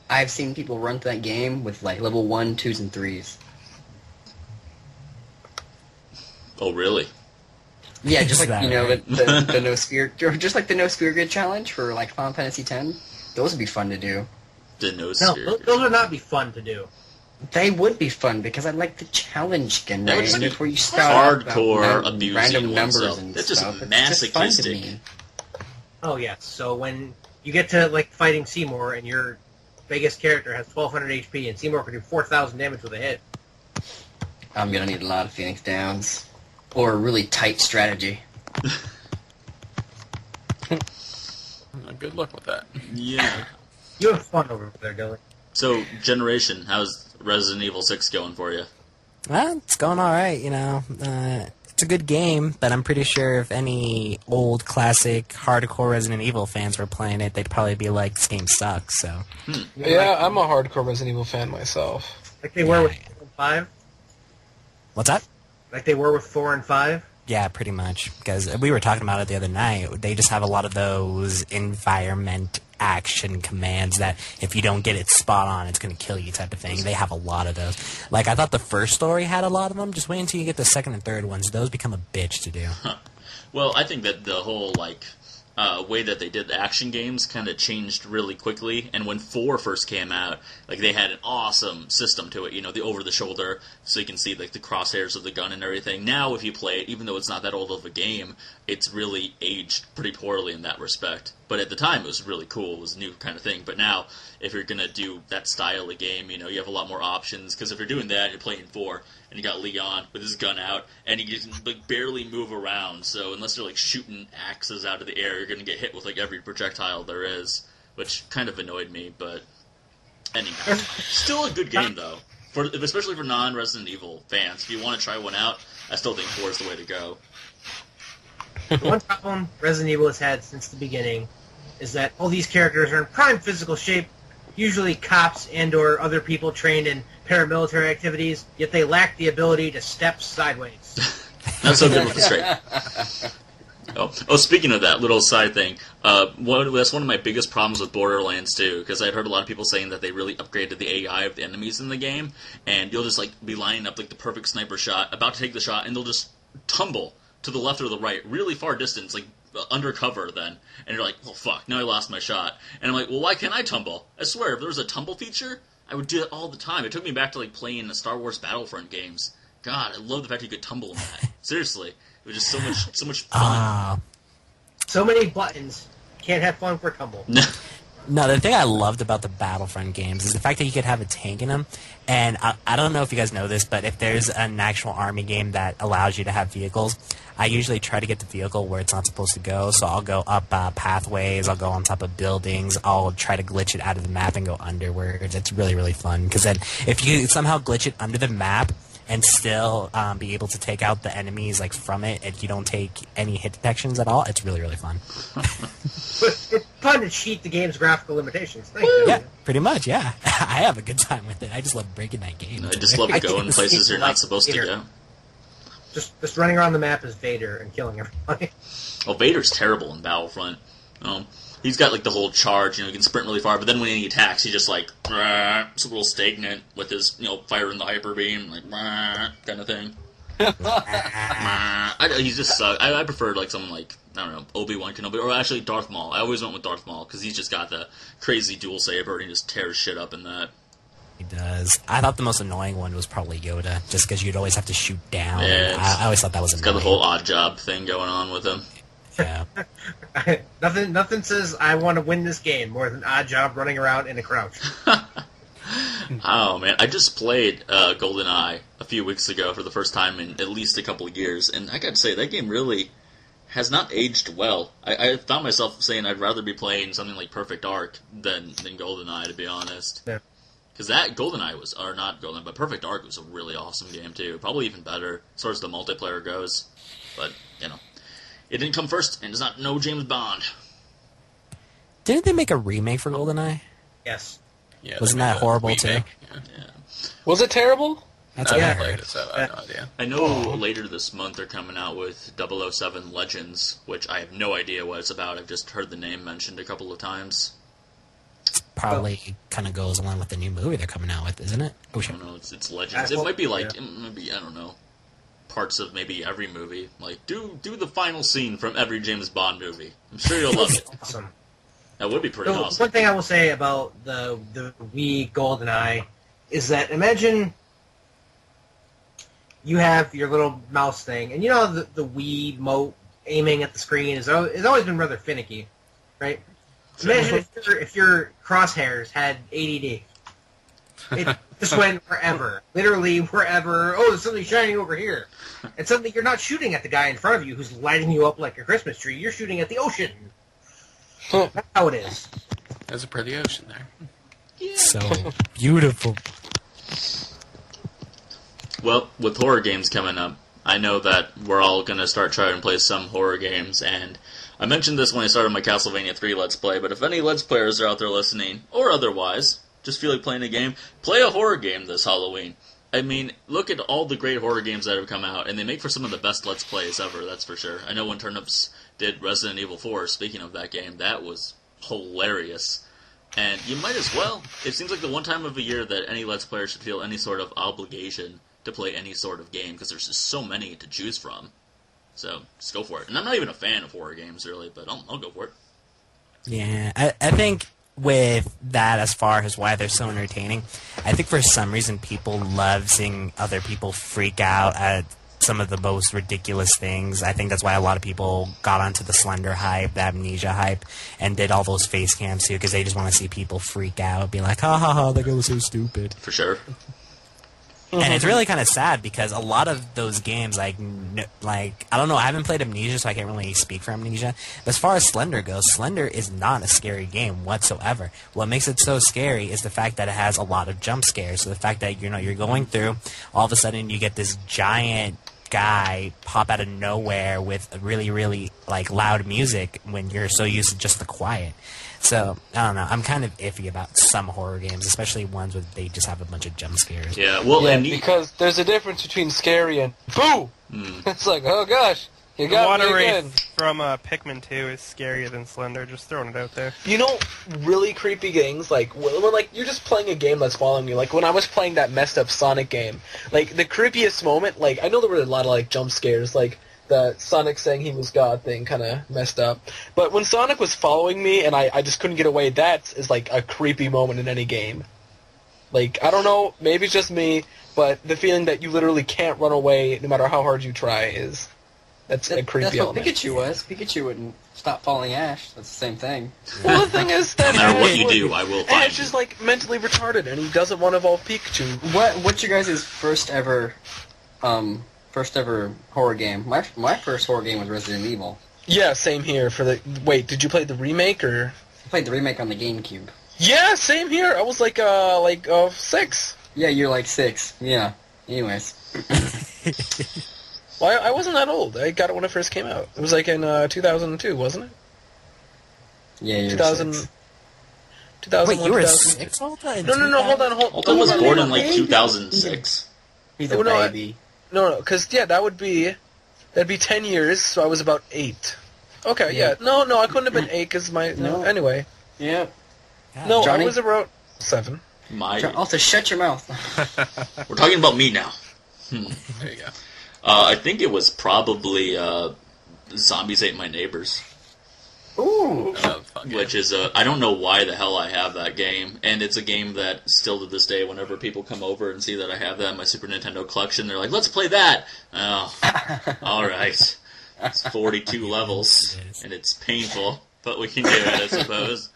I've seen people run through that game with like level 1, 2s, and 3s. Oh, really? Yeah, just Is like, that you know, right? the no sphere, just like the no sphere grid challenge for like Final Fantasy X. Those would be fun to do. The nose No, sphere. those would not be fun to do. They would be fun because I like the challenge again, That would right? just And be that's where you start hardcore out abusing random numbers oneself. and That's just stuff. It's just fun to masochistic. me. Oh, yes. So when you get to, like, fighting Seymour and your biggest character has 1,200 HP and Seymour can do 4,000 damage with a hit. I'm gonna need a lot of Phoenix Downs or a really tight strategy. Good luck with that. Yeah. You have fun over there, Dilly. So, Generation, how's Resident Evil 6 going for you? Well, it's going all right, you know. a good game, but I'm pretty sure if any old classic hardcore Resident Evil fans were playing it, they'd probably be like, this game sucks, so. Yeah, I'm a hardcore Resident Evil fan myself. Like they were with 4 and 5? What's that? Like they were with 4 and 5? Yeah, pretty much. Because we were talking about it the other night. They just have a lot of those environment action commands that if you don't get it spot on, it's going to kill you type of thing. They have a lot of those. Like, I thought the first story had a lot of them. Just wait until you get the second and third ones. Those become a bitch to do. Well, I think that the whole, like, way that they did the action games kind of changed really quickly. And when 4 first came out, like, they had an awesome system to it, you know, the over-the-shoulder, so you can see, like, the crosshairs of the gun and everything. Now, if you play it, even though it's not that old of a game, it's really aged pretty poorly in that respect. But at the time, it was really cool. It was a new kind of thing. But now, if you're going to do that style of game, you know, you have a lot more options. Because if you're doing that, you're playing 4, and you got Leon with his gun out, and he can, like, barely move around. So unless you're, like, shooting axes out of the air, you're going to get hit with, like, every projectile there is. Which kind of annoyed me, but anyhow. Still a good game, though. Especially for non-Resident Evil fans. If you want to try one out, I still think 4 is the way to go. The one problem Resident Evil has had since the beginning is that all these characters are in prime physical shape, usually cops and or other people trained in paramilitary activities, yet they lack the ability to step sideways. Not so good with the straight. Oh, speaking of that, little side thing, that's one of my biggest problems with Borderlands 2, because I'd heard a lot of people saying that they really upgraded the AI of the enemies in the game, and you'll just, like, be lining up, like, the perfect sniper shot, about to take the shot, and they'll just tumble to the left or the right, really far distance, like, undercover then, and you're like, oh fuck, now I lost my shot. And I'm like, well, why can't I tumble? I swear, if there was a tumble feature, I would do it all the time. It took me back to, like, playing the Star Wars Battlefront games. God, I love the fact you could tumble in that. Seriously. It was just so much fun. So many buttons. Can't have fun for tumble. No, the thing I loved about the Battlefront games is the fact that you could have a tank in them. And I don't know if you guys know this, but if there's an actual army game that allows you to have vehicles, I usually try to get the vehicle where it's not supposed to go. So I'll go up pathways, I'll go on top of buildings, I'll try to glitch it out of the map and go underwards. It's really, really fun. Because then if you somehow glitch it under the map and still be able to take out the enemies like from it, if you don't take any hit detections at all, it's really, really fun. It's fun to cheat the game's graphical limitations. Yeah, pretty much, yeah. I have a good time with it. I just love breaking that game. I just love going places you're not supposed to go. Just running around the map as Vader and killing everybody. Oh, Vader's terrible in Battlefront. He's got, like, the whole charge, you know, he can sprint really far, but then when he attacks, he's just, like, it's a little stagnant with his, you know, firing the hyper beam, like, kind of thing. He just sucks. I prefer, like, someone like, I don't know, Obi-Wan Kenobi, or actually Darth Maul. I always went with Darth Maul, because he's just got the crazy dual saber, and he just tears shit up in that. He does. I thought the most annoying one was probably Yoda, just because you'd always have to shoot down. Yeah, I always thought that was annoying. He's got the whole odd job thing going on with him. Yeah. Nothing says I want to win this game more than odd job running around in a crouch. Oh, man. I just played GoldenEye a few weeks ago for the first time in at least a couple of years, and I gotta say, that game really has not aged well. I found myself saying I'd rather be playing something like Perfect Dark than GoldenEye, to be honest. Yeah. Because that GoldenEye was, or not GoldenEye, but Perfect Dark was a really awesome game, too. Probably even better as far as the multiplayer goes. But, you know, it didn't come first, and it's not no James Bond. Didn't they make a remake for GoldenEye? Yes. Yeah, Wasn't they made that a horrible, remake. too? Yeah. Was it terrible? That's I what I haven't played heard. it, so I have no idea. I know later this month they're coming out with 007 Legends, which I have no idea what it's about. I've just heard the name mentioned a couple of times. Probably kind of goes along with the new movie they're coming out with, isn't it? I don't know, it's Legends. It might be like, it might be, I don't know, parts of maybe every movie. Like, do the final scene from every James Bond movie. I'm sure you'll love it. Awesome. That would be pretty So, awesome. one thing I will say about the Wii GoldenEye is that imagine you have your little mouse thing, and you know the Wii mote aiming at the screen has always been rather finicky, right? Imagine if your crosshairs had ADD. It just went wherever. Literally wherever. Oh, there's something shining over here. And suddenly you're not shooting at the guy in front of you who's lighting you up like a Christmas tree. You're shooting at the ocean. That's how it is. There's a pretty ocean there. So beautiful. Well, with horror games coming up, I know that we're all going to start trying to play some horror games, and I mentioned this when I started my Castlevania 3 Let's Play, but if any Let's Players are out there listening, or otherwise, just feel like playing a game, play a horror game this Halloween. I mean, look at all the great horror games that have come out, and they make for some of the best Let's Plays ever, that's for sure. I know when Turnips did Resident Evil 4, speaking of that game, that was hilarious. And you might as well. It seems like the one time of the year that any Let's Player should feel any sort of obligation to play any sort of game, because there's just so many to choose from. So, just go for it. And I'm not even a fan of horror games, really, but I'll go for it. Yeah, I think with that, as far as why they're so entertaining, I think for some reason people love seeing other people freak out at some of the most ridiculous things. I think that's why a lot of people got onto the Slender hype, the Amnesia hype, and did all those face cams too, because they just want to see people freak out, be like, ha ha ha, that guy was so stupid. For sure. And it's really kind of sad because a lot of those games, like I don't know, I haven't played Amnesia, so I can't really speak for Amnesia. But as far as Slender goes, Slender is not a scary game whatsoever. What makes it so scary is the fact that it has a lot of jump scares. So the fact that you're going through, all of a sudden you get this giant guy pop out of nowhere with really, really loud music when you're so used to just the quiet. So, I don't know. I'm kind of iffy about some horror games, especially ones where they just have a bunch of jump scares. Yeah, well, because there's a difference between scary and boo! It's like, oh gosh, you got me again. From Pikmin 2 is scarier than Slender, just throwing it out there. You know, really creepy games, when you're just playing a game that's following you, like when I was playing that messed up Sonic game, like the creepiest moment, I know there were a lot of jump scares, the Sonic saying he was God thing kind of messed up. But when Sonic was following me and I just couldn't get away, that is a creepy moment in any game. I don't know, maybe it's just me, but the feeling that you literally can't run away no matter how hard you try that's a creepy element. That's what Pikachu was. Pikachu wouldn't stop following Ash. That's the same thing. Well, the thing is that no matter what you do, I will find Ash is mentally retarded and he doesn't want to evolve Pikachu. What's your guys' first ever horror game? My first horror game was Resident Evil. Yeah, same here. Wait, did you play the remake or? I played the remake on the GameCube. Yeah, same here. I was 6. Yeah, you're 6. Yeah. Anyways. Well, I wasn't that old. I got it when it first came out. It was in 2002, wasn't it? Yeah, you're 2000. 6. 2001, Wait, you were 2000. 6, Alta? No, hold on. Alta was born in 2006. He's a baby. No, because that'd be 10 years, so I was about 8. Okay, yeah. No, I couldn't have been 8 because no. Anyway. Yeah. No, Johnny? I was about 7. Also, shut your mouth. We're talking about me now. There you go. I think it was probably Zombies Ate My Neighbors. Ooh. Which is I don't know why the hell I have that game, and it's a game that still to this day, whenever people come over and see that I have that in my Super Nintendo collection, they're like, "Let's play that." Oh, all right. It's 42 levels, and it's painful, but we can do it, I suppose.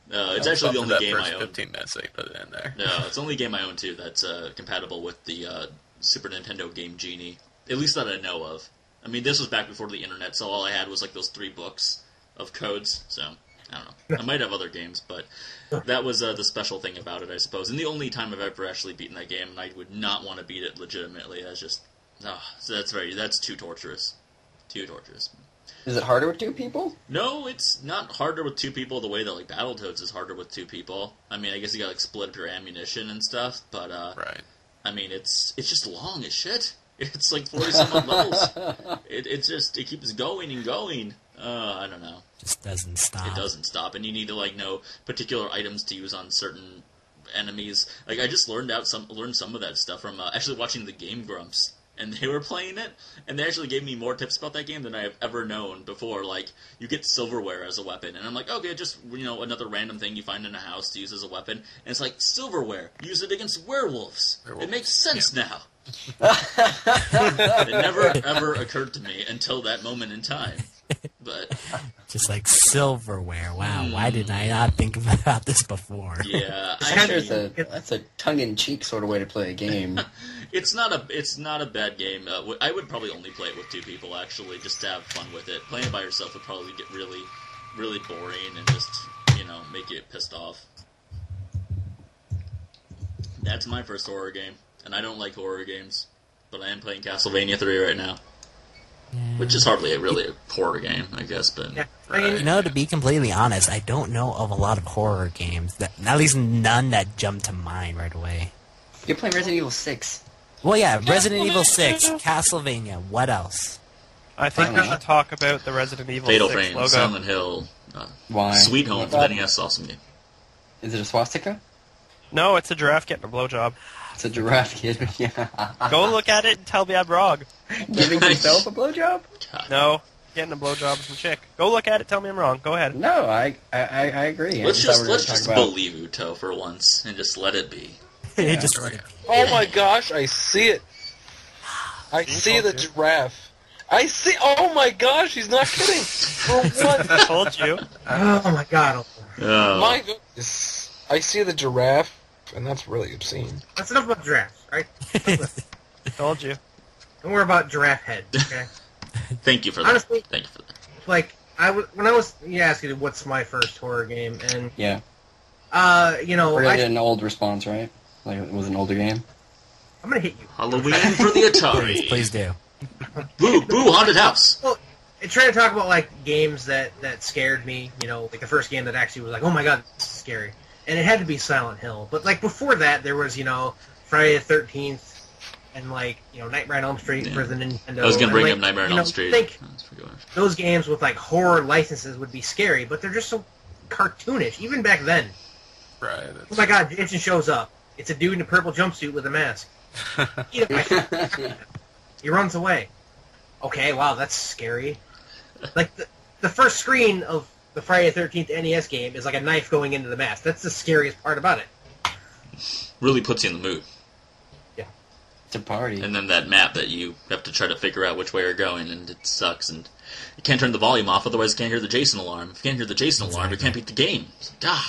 It's actually the only game I own. 15 minutes that you put it in there. No, it's the only game I own too that's compatible with the Super Nintendo game Genie, at least that I know of. I mean, this was back before the internet, so all I had was those 3 books of codes, so I don't know. I might have other games, but that was the special thing about it, I suppose. And the only time I've ever actually beaten that game, and I would not want to beat it legitimately. That's just, so that's too torturous. Too torturous. Is it harder with 2 people? No, it's not harder with 2 people the way that Battletoads is harder with 2 people. I mean, I guess you got split up your ammunition and stuff, but right. I mean, it's just long as shit. It's 40-some odd levels. It keeps going and going. I don't know. Just doesn't stop. It doesn't stop, and you need to know particular items to use on certain enemies. I just learned some of that stuff from actually watching the Game Grumps, and they were playing it, and they actually gave me more tips about that game than I have ever known before. You get silverware as a weapon, and I'm like, okay, just another random thing you find in a house to use as a weapon, and it's silverware, use it against werewolves. It makes sense now. It never ever occurred to me until that moment in time. But just silverware. Wow, why did I not think about this before? Yeah, that's a tongue-in-cheek sort of way to play a game. It's not a bad game. I would probably only play it with 2 people, actually, just to have fun with it. Playing it by yourself would probably get really, really boring and just make you pissed off. That's my first horror game, and I don't like horror games. but I am playing Castlevania 3 right now. Which is hardly really a horror game, I guess, but... Yeah. You know, to be completely honest, I don't know of a lot of horror games. At least none that jump to mind right away. You're playing Resident Evil 6. Well, yeah, Resident Evil 6, Castlevania, what else? I think we should talk about the Resident Evil Fatal 6 Frame, logo. Silent Hill, Why? Sweet Home for the NES, awesome game. Is it a swastika? No, it's a giraffe getting a blowjob. It's a giraffe kid. Yeah. Go look at it and tell me I'm wrong. Giving himself a blowjob? God. No, getting a blowjob from a chick. Go look at it, tell me I'm wrong. Go ahead. No, I agree. Let's I thought we were just gonna talk about- believe Uto for once and just let it be. Just let it be. Oh my gosh, I see it. I see the giraffe. I see. Oh my gosh, he's not kidding. For what? I told you. Oh my god. My goodness. I see the giraffe, and that's really obscene. That's enough about giraffes, right? Told you. Don't worry about giraffe head, okay? Thank you for that. Honestly, Thank you for that. like, you asked me what's my first horror game, and, Yeah. you know, We're gonna get an old response, right? Like it was an older game. I'm gonna hit you. Halloween for the Atari. Please do. Boo, haunted house. Well, trying to talk about, like, games that scared me, you know, like the first game that actually was like, oh my god, this is scary. And it had to be Silent Hill. But, like, before that, there was, you know, Friday the 13th, and, like, you know, Nightmare on Elm Street for the Nintendo. I was gonna bring and, up like, Nightmare on you know, Elm Street. think That's pretty good. those games with, like, horror licenses would be scary, but they're just so cartoonish, even back then. Right. Oh my god, Jason shows up. It's a dude in a purple jumpsuit with a mask. He runs away. Okay, wow, that's scary. Like, the first screen of the Friday the 13th NES game is like a knife going into the mask. That's the scariest part about it. Really puts you in the mood. It's a party. And then that map that you have to try to figure out which way you're going, and it sucks. And you can't turn the volume off, otherwise you can't hear the Jason alarm. If you can't hear the Jason alarm, you can't beat the game. God.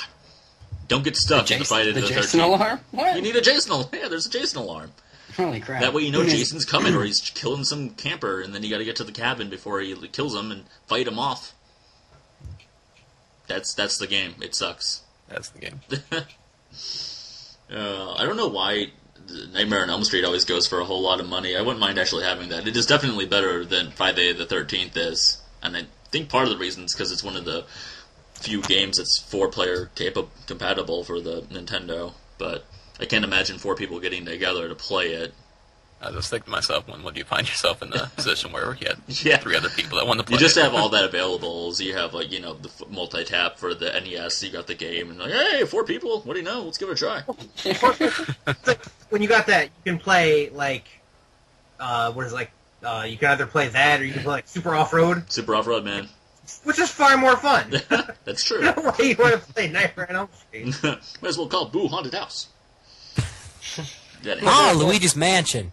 Don't get stuck in the Friday the 13th. Jason alarm? What? You need a Jason alarm. Yeah, there's a Jason alarm. Holy crap. That way you know Jason's coming, or he's killing some camper, and then you gotta get to the cabin before he kills him and fight him off. That's the game. It sucks. That's the game. I don't know why Nightmare on Elm Street always goes for a whole lot of money. I wouldn't mind actually having that. It is definitely better than Friday the 13th is, and I think part of the reason is because it's one of the few games that's 4-player compatible for the Nintendo, but I can't imagine 4 people getting together to play it. I just think to myself, when would you find yourself in the position where you had Yeah. 3 other people that want to play? You just have all that available. So you have, like, you know, the multi-tap for the NES, you got the game, and like, hey, 4 people, what do you know? Let's give it a try. It's like, when you got that, you can play, like, you can either play that or you can play, like, Super Off-Road, Super Off-Road, man. which is far more fun. That's true. Why you want to play Nightmare on Elm Street? Might as well call it Boo Haunted House. Ah, Luigi's Mansion.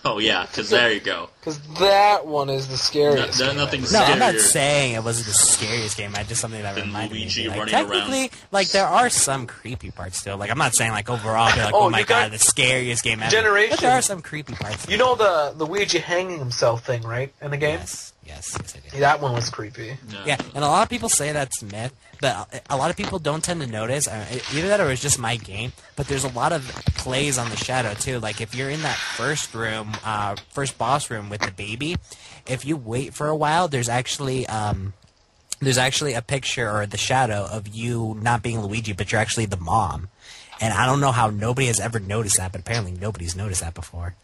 Oh, yeah, because there you go. Because that one is the scariest. Nothing's No, scarier. I'm not saying it wasn't the scariest game. I just something that Than reminded Luigi me. Like, running around. technically, like there are some creepy parts still. Like I'm not saying like overall, be like, Oh, oh my you got god, the scariest game ever. Generation. But there are some creepy parts. You know the Luigi hanging himself thing, right? In the game? Yes, I do. That one was creepy. No. Yeah, and a lot of people say that's myth, but a lot of people don't tend to notice. Either that or it's just my game. But there's a lot of plays on the shadow too. Like if you're in that first room, first boss room with the baby, if you wait for a while, there's actually a picture or the shadow of you not being Luigi, but you're actually the mom. And I don't know how nobody has ever noticed that, but apparently nobody's noticed that before.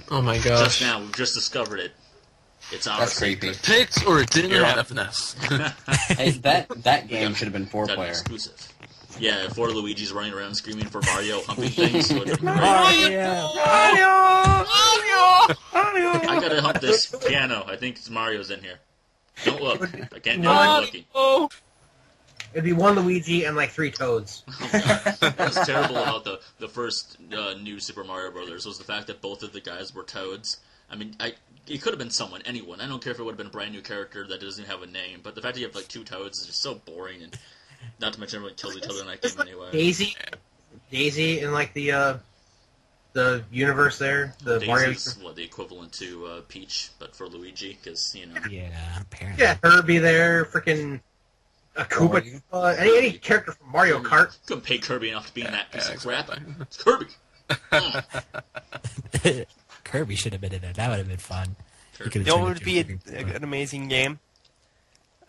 Oh my gosh. Just now, we've just discovered it. It's our That's creepy. Pics or it didn't You're on happen. FNS. Hey, that game should have been Got an 4-player. exclusive. Yeah, 4 Luigi's running around screaming for Mario, humping things. Would be great. I gotta hump this piano. I think it's Mario's in here. Don't look. I can't do it. I'm looking. It'd be one Luigi and like 3 Toads. What's terrible about the first new Super Mario Brothers was the fact that both of the guys were Toads. I mean, it could have been anyone. I don't care if it would have been a brand new character that doesn't have a name, but the fact that you have like 2 Toads is just so boring, and not to mention everyone kills each other in that game anyway. Daisy in like the universe there, the Mario. Daisy's the equivalent to Peach, but for Luigi, because Yeah, apparently. Yeah, Herbie there, freaking Koopa, any character from Mario Kart. couldn't pay Kirby enough to be in that piece of crap. exactly. It's Kirby. Kirby should have been in it. That would have been fun. You could've You know turned what it would to be a freaking an amazing game?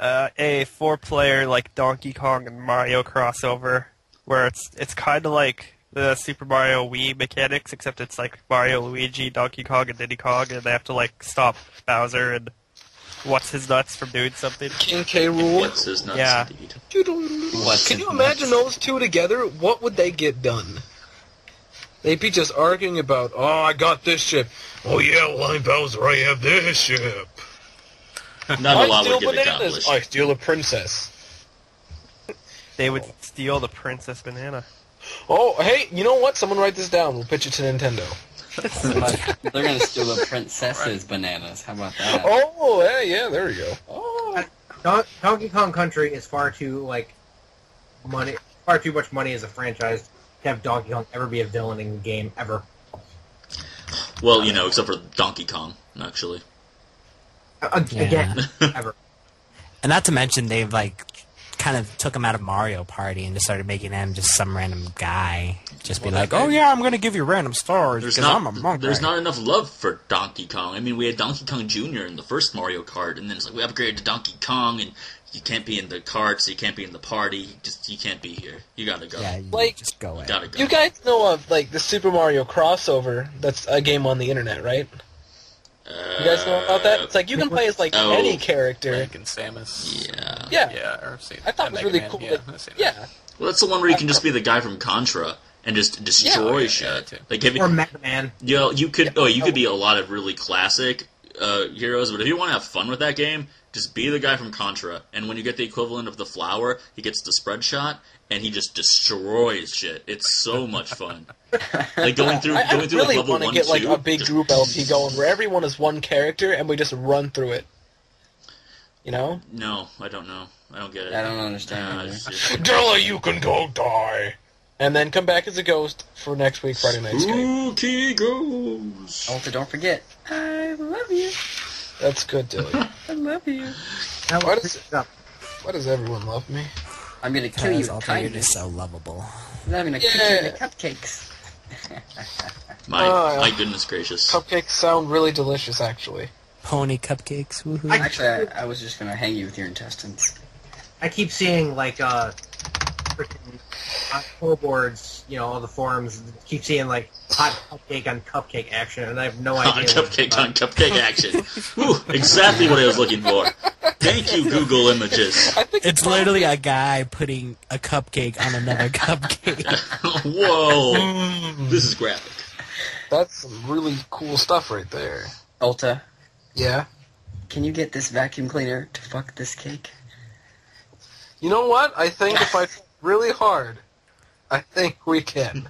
A 4-player like Donkey Kong and Mario crossover, where it's kind of like the Super Mario Wii mechanics, except it's like Mario, Luigi, Donkey Kong, and Diddy Kong, and they have to like stop Bowser and what's his nuts from doing something. King K. Rool. What's his nuts Yeah. indeed. Can you imagine those two together? What would they get done? They'd be just arguing about, oh, I got this ship. Oh, yeah, well, I'm Bowser, I have this ship. Not a I lot steal would get bananas. accomplished. I steal a princess. They would steal the Princess Banana. Oh, hey, you know what? Someone write this down. We'll pitch it to Nintendo. But they're gonna steal the princess's bananas. How about that? Oh, yeah, there we go. Oh. Donkey Kong Country is far too much money as a franchise to have Donkey Kong ever be a villain in the game ever. Well, you know, except for Donkey Kong, actually. Again, ever. And not to mention, they've like kind of took him out of Mario Party and just started making him just some random guy. Just be like, oh yeah, I'm gonna give you random stars because I'm a monkey. There's not enough love for Donkey Kong. I mean, we had Donkey Kong Jr. in the first Mario Kart, and then it's like we upgraded to Donkey Kong, and you can't be in the karts, you can't be in the party, you can't be here. You gotta go. Yeah, you Like, just go away. Gotta go. You guys know of, like, the Super Mario crossover? That's a game on the internet, right? You guys know about that? It's like, you can play as, like, Oh. any character. Uh, Link and Samus. Yeah. Yeah. Yeah, or seen I thought it was really cool. Yeah, Like, I've seen that. yeah. Well, that's the one where you can just be the guy from Contra and just destroy yeah, shit. too. Like, Or Mega Man. you know, you could be a lot of really classic heroes, but if you want to have fun with that game, just be the guy from Contra. And when you get the equivalent of the flower, he gets the spread shot, and he just destroys shit. It's so much fun. Like going through I like really level want to 1, get, like, 2, a big group LP going where everyone is one character and we just run through it. You know? No, I don't know. I don't get it. I don't understand. It's just- Della, you can go die! And then come back as a ghost for next week, Friday Night Skype. Spooky Ghost. Also, don't forget, I love you. That's good, Dilly. I love you. Now Why let's does- pick it up. Why does everyone love me? I'm gonna kill you Because with Alter, you're kindness. just so lovable. I'm gonna cook you Yeah. the cupcakes. My goodness gracious. Cupcakes sound really delicious, actually. Pony cupcakes, woohoo. Actually, I was just gonna hang you with your intestines. I keep seeing, like, freaking boards, you know, all the forums, keep seeing, like, hot cupcake on cupcake action, and I have no On idea what it's cupcake about. on cupcake action. Woo, exactly what I was looking for. Thank you, Google Images. I think It's literally a guy putting a cupcake on another cupcake. Whoa. This is graphic. that's some really cool stuff right there. Ulta, Yeah. can you get this vacuum cleaner to fuck this cake? You know what? I think if I try really hard, I think we can.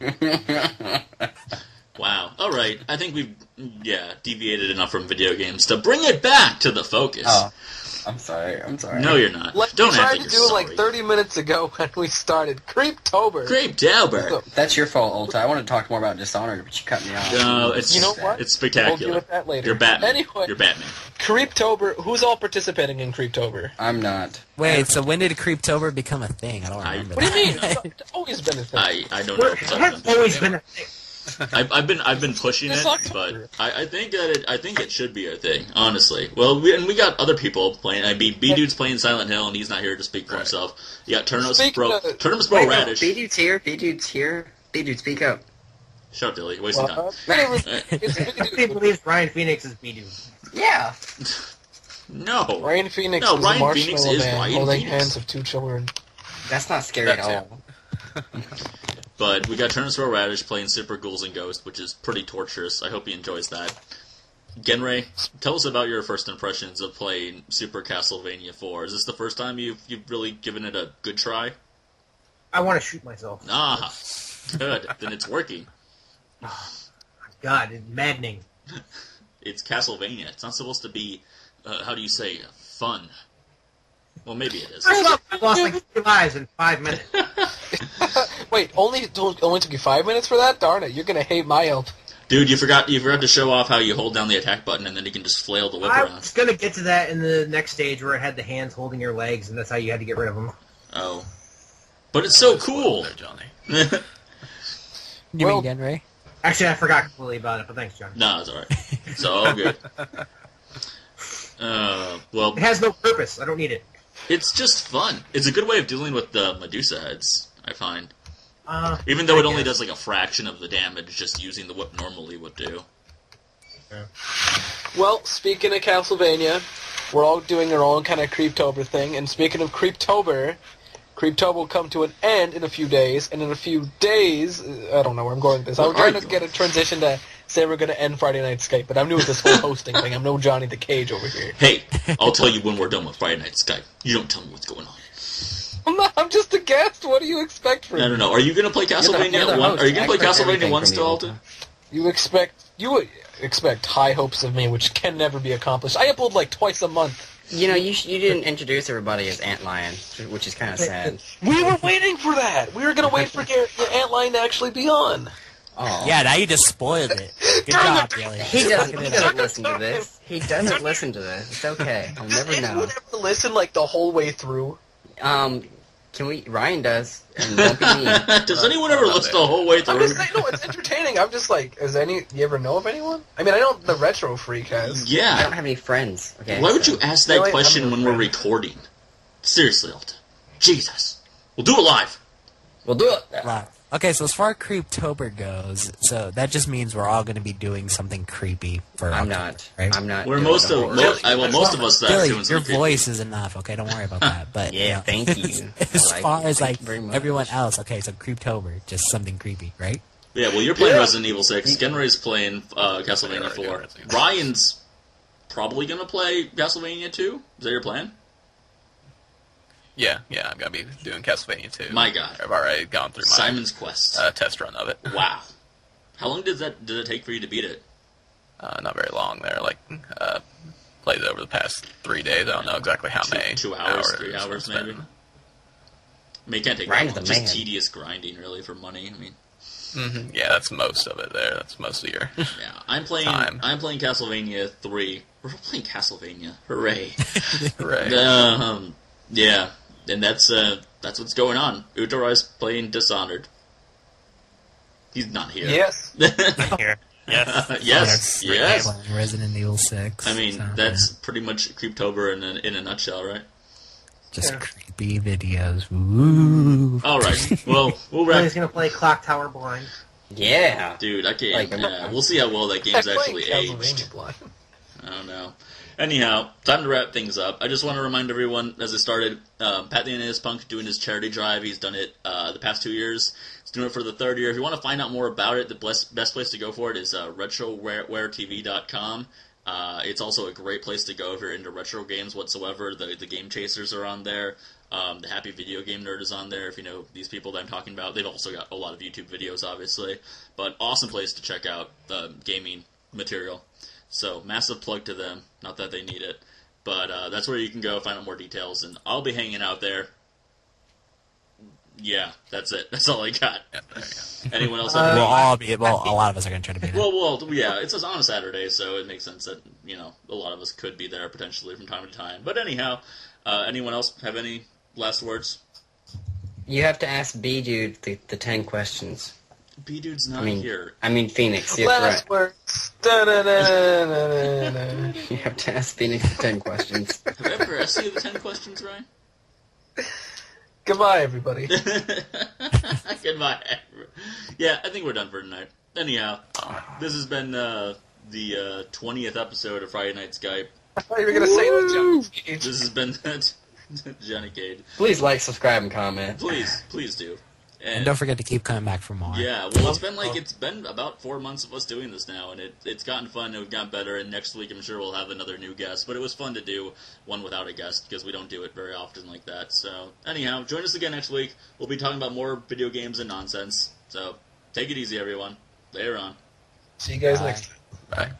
Wow. All right. I think we've deviated enough from video games to bring it back to the focus. Oh, I'm sorry. No, you're not. Like, Don't we have tried to. to You're do it like sorry. 30 minutes ago when we started. Creeptober. Grape Dauber. That's your fault, Ulta. I want to talk more about Dishonored, but you cut me off. No, it's You know what? It's We'll spectacular. deal with that later. You're Batman. Anyway. You're Batman. Creeptober. Who's all participating in Creeptober? I'm not. Wait, so when did Creeptober become a thing? I don't remember What do you that. mean? It's always been a thing. I don't know. It has always been a thing. I've been pushing It's it, October. but I think that I think it should be a thing. Honestly, well, we got other people playing. I mean, B Dude's playing Silent Hill, and he's not here to speak for himself. You got Turnips Speaking Bro of- Radish. B-Dude's here. B-Dude's here. B-Dude, speak up. Shut up, Dilly. Wasting time. It's Nobody believes Ryan Phoenix is B-Dude. Yeah. No, Ryan Phoenix No, is Ryan a Phoenix marshmallow is man Ryan holding Phoenix. hands of two children. That's not scary at That's all. but we got Turnips Bro Radish playing Super Ghouls and Ghosts, which is pretty torturous. I hope he enjoys that. Genray, tell us about your first impressions of playing Super Castlevania 4. Is this the first time you've really given it a good try? I want to shoot myself. Ah, good. Then it's working. God, it's maddening. It's Castlevania. It's not supposed to be, how do you say, fun. Well, maybe it is. First off, I lost like 3 lives in 5 minutes. Wait, only took you 5 minutes for that? Darn it, you're gonna hate my help. Dude, you forgot to show off how you hold down the attack button and then you can just flail the whip I around. was going to get to that in the next stage where it had the hands holding your legs, and that's how you had to get rid of them. Oh. But it's so cool! There, Johnny. You Well- mean Genray? Actually, I forgot completely about it, but thanks, John. No, it's alright. It's all good. Well, It has no purpose. I don't need it. it's just fun. It's a good way of dealing with the Medusa heads, I find. Even though I it only guess. does like a fraction of the damage just using the whip normally would do. Well, speaking of Castlevania, we're all doing our own kind of Creeptober thing, and speaking of Creeptober will come to an end in a few days, and in a few days, I don't know where I'm going with this. I was trying to get a transition to say we're going to end Friday Night Skype, but I'm new with this whole hosting thing. I'm no Johnny the Cage over here. Hey, I'll tell you when we're done with Friday Night Skype. You don't tell me what's going on. I'm just a guest. What do you expect from me? I don't know. Are you going to play Castlevania you're the 1? host. Are you going to play Expect Castlevania everything 1 from still, you. Alton? You would expect high hopes of me, which can never be accomplished. I upload like twice a month. You know, you didn't introduce everybody as Antlion, which is kind of sad. We were waiting for that. We were going to wait for your Antline to actually be on. Oh. Yeah, now you just spoiled it. Good job, Billy. He doesn't listen to this. He doesn't listen to this. It's okay. I'll never know. Anyone ever listen like the whole way through? Can we? Ryan does, and won't be me. Does anyone ever listen the whole way I'm through? just saying, no, it's entertaining. I'm just like, you ever know of anyone? I mean, I know the Retro Freak has. I don't Yeah. have any friends. Okay. Why would you ask that Really? question I'm when your we're friend. recording? Seriously, Alton. Jesus. We'll do it live. We'll do it. Right. Okay, so as far as Creeptober goes, so that just means we're all going to be doing something creepy for I'm October, not. right? I'm not. We're doing most the of horror. most of us that are Billy, doing your something creepy. voice is enough. Okay, don't worry about that. But Yeah, you know, thank you. As I like far it. as like Thank you very much. everyone else, okay, so Creeptober, just something creepy, right? Yeah, well, you're playing Yeah. Resident Evil 6. Genry's playing Castlevania 4. Ryan's probably going to play Castlevania 2. Is that your plan? Yeah, I'm gonna be doing Castlevania 2. My God. I've already gone through my Simon's Quest. test run of it. Wow. How long did it take for you to beat it? Not very long there. Played it over the past 3 days. I don't know exactly how many. 2 hours, 3 hours, it's been. maybe? I mean, it can't take Ryan's that long. the Just man. tedious grinding, really, for money. I mean, Yeah, that's most of it there. That's most of your. yeah. I'm playing Time. Castlevania 3. We're playing Castlevania. Hooray. Hooray. Yeah. And that's what's going on. Utarai's playing Dishonored. He's not here. Yes. Here. Yes. Yes. Playing Resident Evil 6. I mean, so, that's yeah. pretty much Creeptober in a nutshell, right? Just Yeah. creepy videos. Woo! All right. Well, we'll wrap. Billy's gonna play Clock Tower Blind. Yeah. Dude, I can't. Like, we'll see how well that game's I'm playing actually aged. Castlevania Blind. I don't know. Anyhow, time to wrap things up. I just want to remind everyone, as I started, Pat the NES Punk doing his charity drive. He's done it the past 2 years. He's doing it for the third year. If you want to find out more about it, the best place to go for it is RetroWareTV.com. It's also a great place to go if you're into retro games whatsoever. The Game Chasers are on there. The Happy Video Game Nerd is on there. If you know these people that I'm talking about, they've also got a lot of YouTube videos, obviously. But awesome place to check out gaming material. So, massive plug to them. Not that they need it. But that's where you can go find out more details. And I'll be hanging out there. Yeah, that's it. That's all I got. Yeah, there you go. Anyone else have We'll any? all be. Well, a lot of us are going to try to be there. Well, yeah, it's on a Saturday, so it makes sense that, a lot of us could be there potentially from time to time. But anyhow, anyone else have any last words? You have to ask B-Dude the 10 questions. B-Dude's not I mean, here. Phoenix. You have, Last words. Da-da-da-da-da-da. you have to ask Phoenix the 10 questions. Have I ever asked you the 10 questions, Ryan? Goodbye, everybody. Goodbye. Yeah, I think we're done for tonight. Anyhow, this has been the 20th episode of Friday Night Skype. I thought you were going to say it was Johnny Cage. This has been Johnny Cade. Please like, subscribe, and comment. Please do. And don't forget to keep coming back for more. Yeah, well, it's been about 4 months of us doing this now, and it's gotten fun, and we've gotten better, and next week I'm sure we'll have another new guest, but it was fun to do one without a guest, because we don't do it very often like that, so, anyhow, join us again next week. We'll be talking about more video games and nonsense, so, take it easy, everyone. Later on. See you guys next time. Bye.